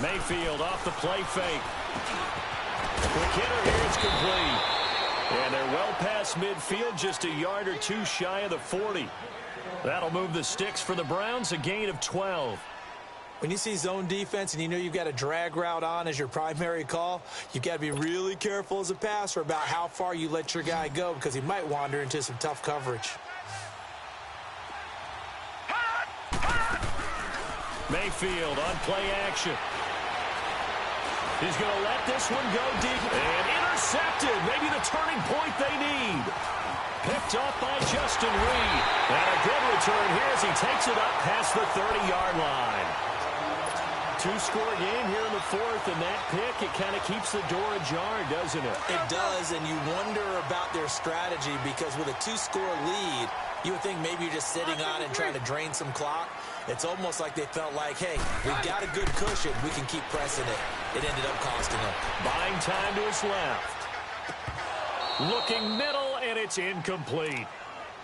Mayfield off the play fake. Quick hitter here, it's complete. And they're well past midfield, just a yard or two shy of the 40. That'll move the sticks for the Browns, a gain of 12. When you see zone defense and you know you've got a drag route on as your primary call, you've got to be really careful as a passer about how far you let your guy go because he might wander into some tough coverage. Mayfield on play action. He's going to let this one go deep. And intercepted. Maybe the turning point they need. Picked up by Justin Reed. And a good return here as he takes it up past the 30-yard line. Two-score game here in the fourth, and that pick, it kind of keeps the door ajar, doesn't it? It does, and you wonder about their strategy because with a two-score lead, you would think maybe you're just sitting on and trying to drain some clock. It's almost like they felt like, hey, we've got a good cushion. We can keep pressing it. It ended up costing them. Buying time to his left. Looking middle, and it's incomplete.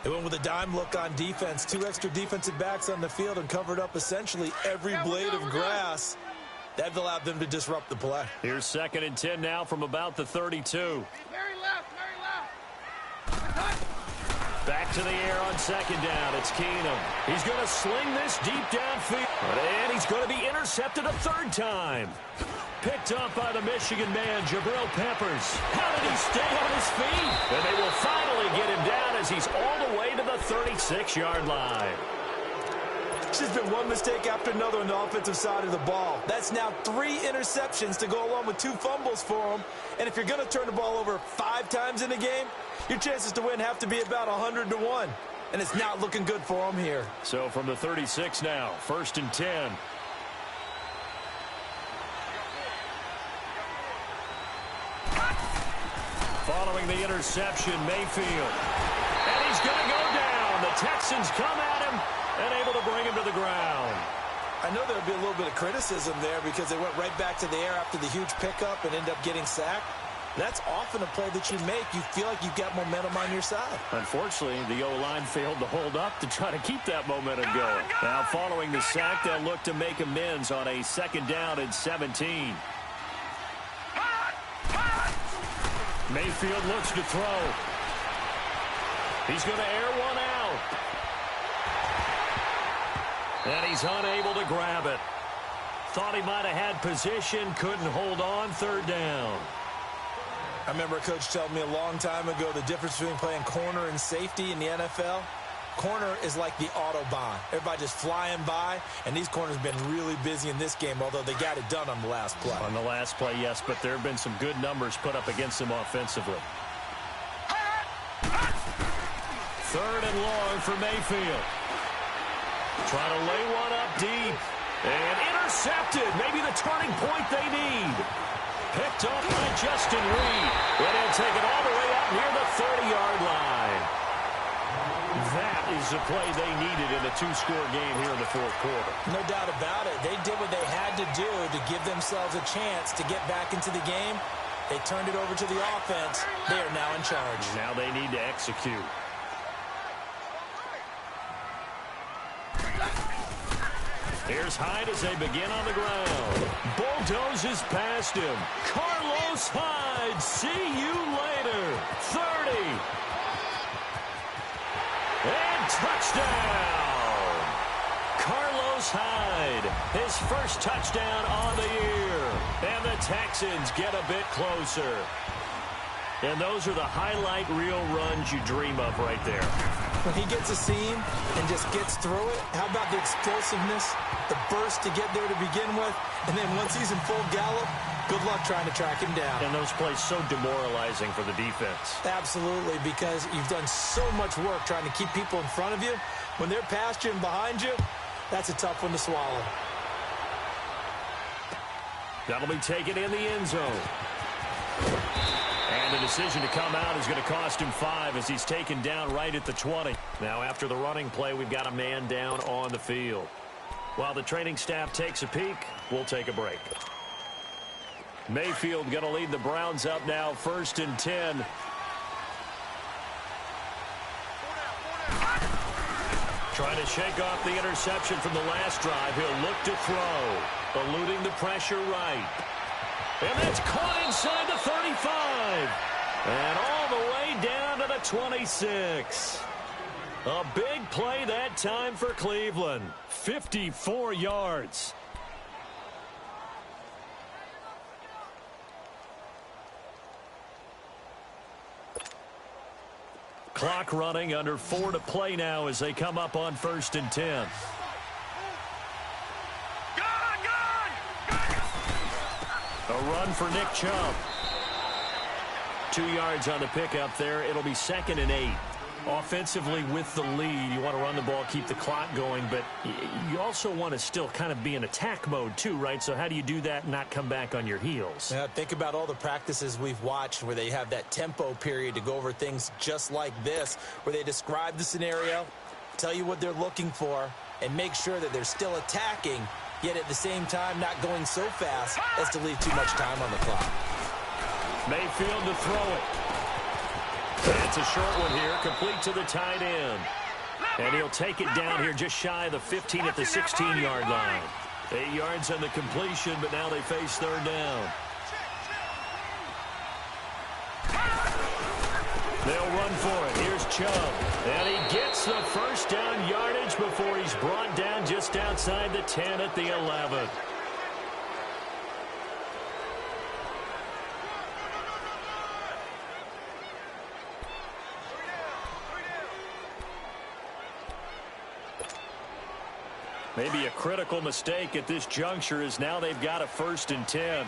They went with a dime look on defense. Two extra defensive backs on the field and covered up essentially every blade of grass. That allowed them to disrupt the play. Here's 2nd and 10 now from about the 32. Mary left. Back to the air on 2nd down. It's Keenum. He's going to sling this deep downfield. And he's going to be intercepted a 3rd time. Picked up by the Michigan man, Jabril Peppers. How did he stay on his feet? And they will finally get him down as he's all the way to the 36-yard line. It's just been one mistake after another on the offensive side of the ball. That's now 3 interceptions to go along with 2 fumbles for him. And if you're going to turn the ball over 5 times in a game, your chances to win have to be about 100 to 1. And it's not looking good for him here. So from the 36 now, 1st and 10. Following the interception, Mayfield. And he's going to go down. The Texans come at him and able to bring him to the ground. I know there'll be a little bit of criticism there because they went right back to the air after the huge pickup and ended up getting sacked. That's often a play that you make. You feel like you've got momentum on your side. Unfortunately, the O-line failed to hold up to try to keep that momentum going. Now, following the sack, they'll look to make amends on a 2nd down and 17. Mayfield looks to throw. He's going to air one out. And he's unable to grab it. Thought he might have had position, couldn't hold on, 3rd down. I remember a coach telling me a long time ago the difference between playing corner and safety in the NFL. Corner is like the Autobahn. Everybody just flying by, and these corners have been really busy in this game, although they got it done on the last play. On the last play, yes, but there have been some good numbers put up against them offensively. 3rd and long for Mayfield. Trying to lay one up deep. And intercepted. Maybe the turning point they need. Picked up by Justin Reed. And he'll take it all the way up near the 30-yard line. That is the play they needed in a 2-score game here in the 4th quarter. No doubt about it. They did what they had to do to give themselves a chance to get back into the game. They turned it over to the offense. They are now in charge. Now they need to execute. Here's Hyde as they begin on the ground. Bulldozes past him. Carlos Hyde, see you later. 30. And touchdown. Carlos Hyde, his first touchdown on the year. And the Texans get a bit closer. And those are the highlight reel runs you dream of right there. when he gets a seam and just gets through it, how about the explosiveness, the burst to get there to begin with, and then once he's in full gallop, good luck trying to track him down. And those plays so demoralizing for the defense. Absolutely, because you've done so much work trying to keep people in front of you. When they're past you and behind you, that's a tough one to swallow. That'll be taken in the end zone. And the decision to come out is going to cost him 5 as he's taken down right at the 20. Now, after the running play, we've got a man down on the field. While the training staff takes a peek, we'll take a break. Mayfield going to lead the Browns up now, 1st and 10. Trying to shake off the interception from the last drive. He'll look to throw, eluding the pressure right. And that's caught inside the 35. And all the way down to the 26. A big play that time for Cleveland. 54 yards. Clock running, under 4 to play now as they come up on 1st and 10. A run for Nick Chubb. 2 yards on the pickup there. It'll be 2nd and 8. Offensively with the lead, you want to run the ball, keep the clock going, but you also want to still kind of be in attack mode too, right? So how do you do that and not come back on your heels? Yeah, think about all the practices we've watched where they have that tempo period to go over things just like this, where they describe the scenario, tell you what they're looking for, and make sure that they're still attacking, yet at the same time not going so fast as to leave too much time on the clock. Mayfield to throw it. It's a short one here, complete to the tight end. And he'll take it down here just shy of the 15 at the 16-yard line. 8 yards on the completion, but now they face 3rd down. They'll run for it. Here's Chubb. And he gets the 1st down yardage before he's brought down just outside the 10 at the 11. Maybe a critical mistake at this juncture is now they've got a 1st and 10.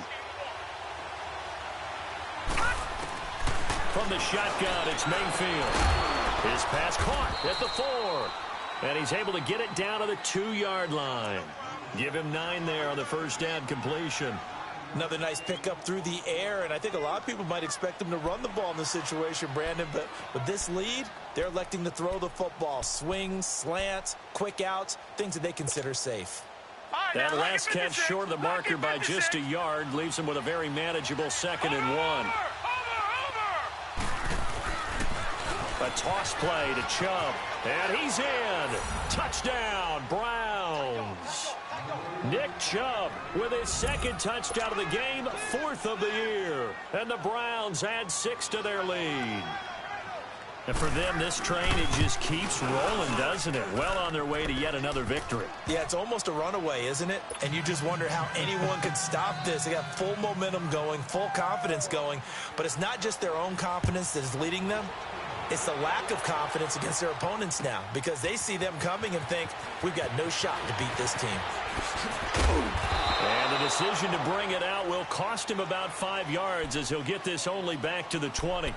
From the shotgun, it's Mayfield. His pass caught at the 4. And he's able to get it down to the 2-yard line. Give him 9 there on the 1st down completion. Another nice pickup through the air, and I think a lot of people might expect them to run the ball in this situation, Brandon, but with this lead, they're electing to throw the football. Swings, slants, quick outs, things that they consider safe. That last catch short of the marker by just a yard leaves them with a very manageable 2nd and 1. A toss play to Chubb, and he's in. Touchdown, Browns. Nick Chubb with his 2nd touchdown of the game, 4th of the year. And the Browns add 6 to their lead. And for them, this train, it just keeps rolling, doesn't it? Well on their way to yet another victory. Yeah, it's almost a runaway, isn't it? And you just wonder how anyone could stop this. They got full momentum going, full confidence going. But it's not just their own confidence that is leading them. It's the lack of confidence against their opponents now, because they see them coming and think, we've got no shot to beat this team. And the decision to bring it out will cost him about 5 yards as he'll get this only back to the 20.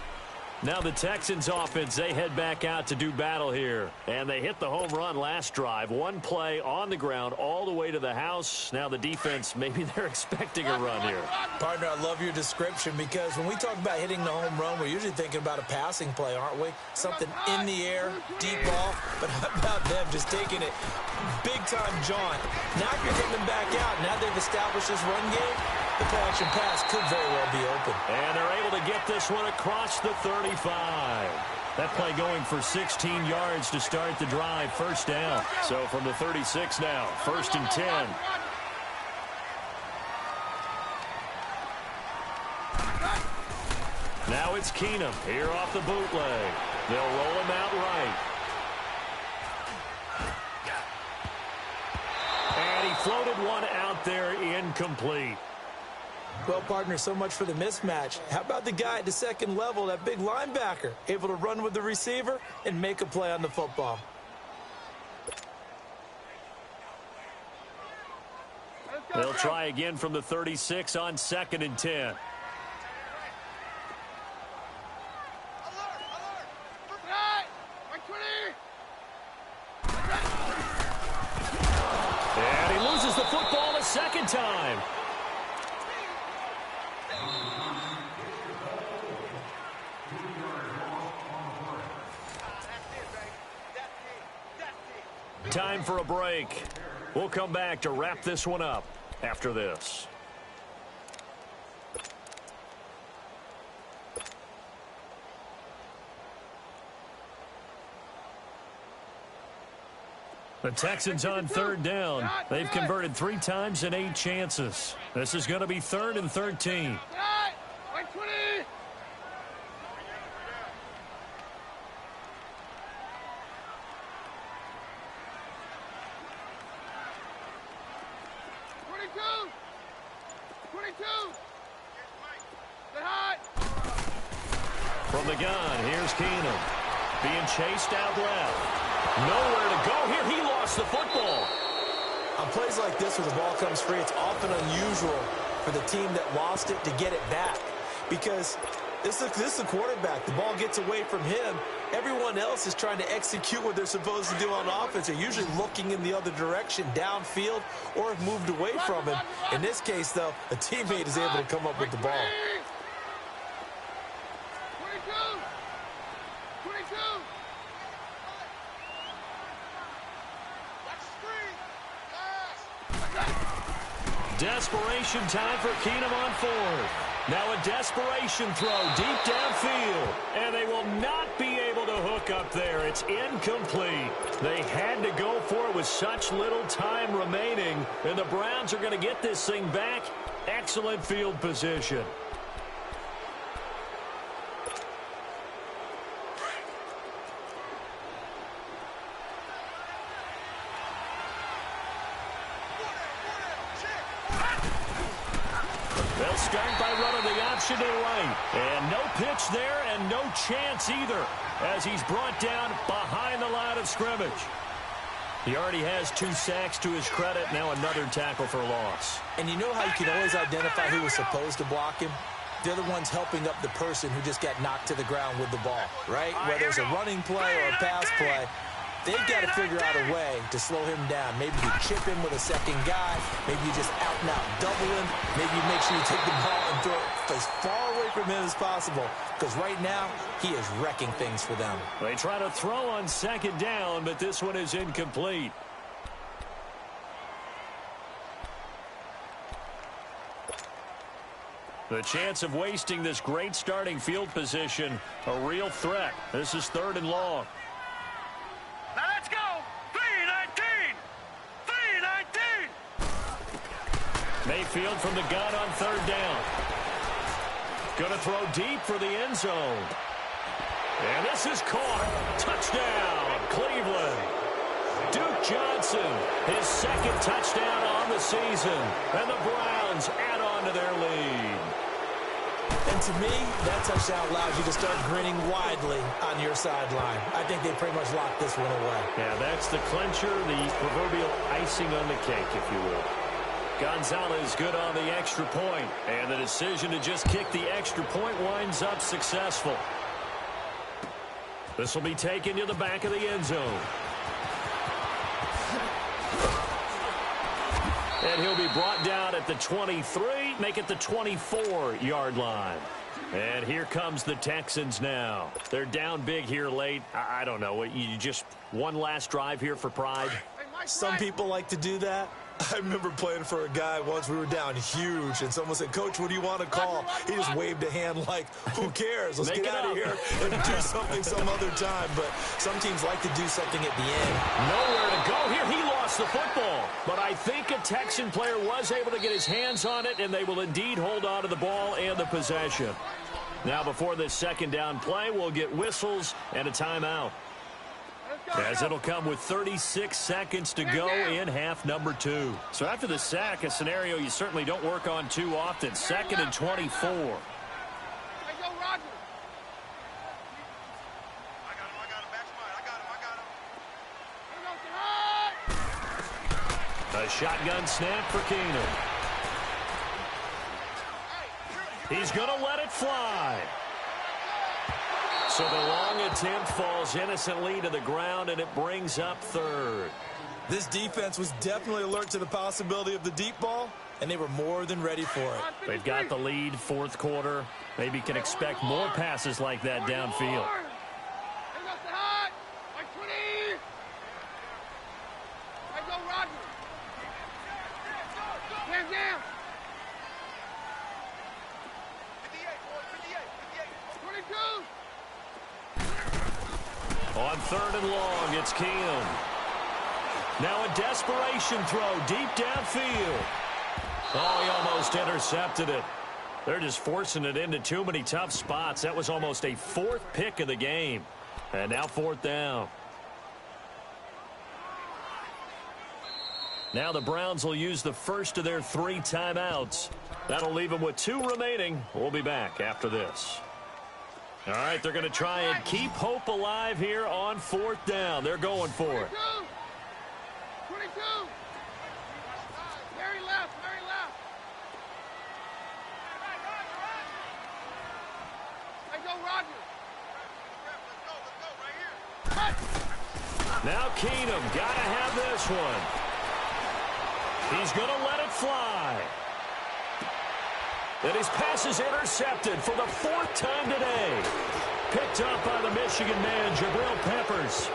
Now the Texans offense, they head back out to do battle here. And they hit the home run last drive. 1 play on the ground all the way to the house. Now the defense, maybe they're expecting a run here. Partner, I love your description, because when we talk about hitting the home run, we're usually thinking about a passing play, aren't we? Something in the air, deep ball. But how about them just taking it big-time jaunt? Now you're getting them back out. Now they've established this run game. The play-action pass could very well be open. And they're able to get this one across the 35. That play going for 16 yards to start the drive, 1st down. So from the 36 now, 1st and 10. Now it's Keenum here off the bootleg. They'll roll him out right. And he floated one out there incomplete. Well, partner, so much for the mismatch. How about the guy at the second level, that big linebacker, able to run with the receiver and make a play on the football? They'll try again from the 36 on 2nd and 10. And he loses the football a second time. Time for a break. We'll come back to wrap this one up after this. The Texans on 3rd down. They've converted 3 times in 8 chances. This is going to be 3rd and 13. From the gun, here's Keenum. Being chased out left. Nowhere to go here. He lost the football. On plays like this where the ball comes free, it's often unusual for the team that lost it to get it back. Because this is the quarterback. The ball gets away from him. Everyone else is trying to execute what they're supposed to do on offense. They're usually looking in the other direction, downfield, or have moved away from him. In this case, though, a teammate is able to come up with the ball. Desperation time for Keenum on 4th. Now a desperation throw deep downfield. And they will not be able to hook up there. It's incomplete. They had to go for it with such little time remaining. And the Browns are going to get this thing back. Excellent field position. They'll start by running the option to the right. And no pitch there and no chance either as he's brought down behind the line of scrimmage. He already has 2 sacks to his credit. Now another tackle for loss. And you know how you can always identify who was supposed to block him? They're the ones helping up the person who just got knocked to the ground with the ball, right? Whether it's a running play or a pass play, they've got to figure out a way to slow him down. Maybe you chip him with a second guy. Maybe you just out-and-out double him. Maybe you make sure you take the ball and throw it as far away from him as possible. Because right now, he is wrecking things for them. They try to throw on 2nd down, but this one is incomplete. The chance of wasting this great starting field position, a real threat. This is 3rd and long. Now let's go. 3-19. 3-19. Mayfield from the gun on 3rd down. Going to throw deep for the end zone. And this is caught. Touchdown, Cleveland. Duke Johnson, his 2nd touchdown on the season. And the Browns add on to their lead. And to me, that touchdown allows you to start grinning widely on your sideline. I think they pretty much locked this one away. Yeah, that's the clincher, the proverbial icing on the cake, if you will. Gonzalez good on the extra point, and the decision to just kick the extra point winds up successful. This will be taken to the back of the end zone. And he'll be brought down at the 23, make it the 24-yard line. And here comes the Texans now. They're down big here late. I don't know. You just one last drive here for pride? Some people like to do that. I remember playing for a guy once. We were down huge, and someone said, "Coach, what do you want to call?" He just waved a hand like, who cares? Let's get out of here and do something some other time. But some teams like to do something at the end. Nowhere to go here. He lost the football. But I think a Texan player was able to get his hands on it, and they will indeed hold on to the ball and the possession. Now, before this 2nd down play, we'll get whistles and a timeout. as it'll come with 36 seconds to go in half number 2. So after the sack, a scenario you certainly don't work on too often. 2nd and 24. Hey, yo, Roger. I got him, back spot. I got him. A shotgun snap for Keenum. He's going to let it fly. So the long attempt falls innocently to the ground, and it brings up 3rd. This defense was definitely alert to the possibility of the deep ball, and they were more than ready for it. They've got the lead, 4th quarter. Maybe can expect more passes like that downfield. On 3rd and long, it's Keenum. Now a desperation throw deep downfield. Oh, he almost intercepted it. They're just forcing it into too many tough spots. That was almost a 4th pick of the game. And now 4th down. Now the Browns will use the first of their 3 timeouts. That'll leave them with 2 remaining. We'll be back after this. All right, they're going to try and keep hope alive here on 4th down. They're going for it. 22. Very left. Hey, go, Roger. Let's go right here. Now Keenum got to have this one. He's going to let it fly. And his pass is intercepted for the 4th time today. Picked up by the Michigan man, Jabril Peppers.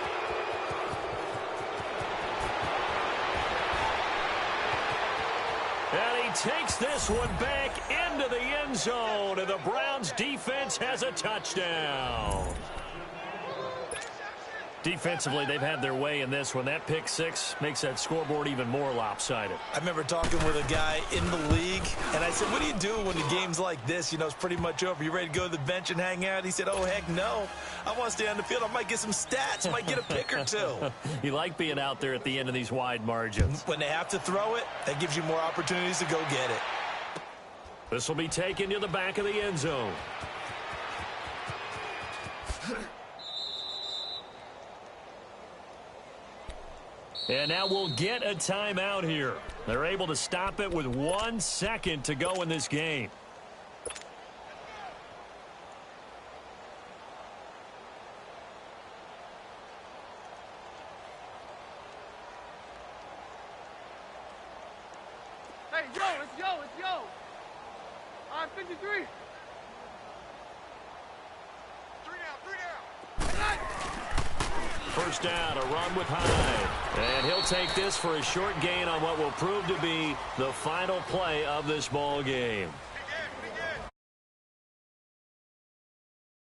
And he takes this one back into the end zone, and the Browns defense has a touchdown. Defensively, they've had their way in this one. That pick 6 makes that scoreboard even more lopsided. I remember talking with a guy in the league, and I said, what do you do when the game's like this? You know, it's pretty much over. You ready to go to the bench and hang out? He said, oh, heck no. I want to stay on the field. I might get some stats. I might get a pick or 2. You like being out there at the end of these wide margins. When they have to throw it, that gives you more opportunities to go get it. This will be taken to the back of the end zone. And now we'll get a timeout here. They're able to stop it with 1 second to go in this game. Hey, it's Yo. 53. 3 down. First down, a run with Hyde. And he'll take this for a short gain on what will prove to be the final play of this ball game.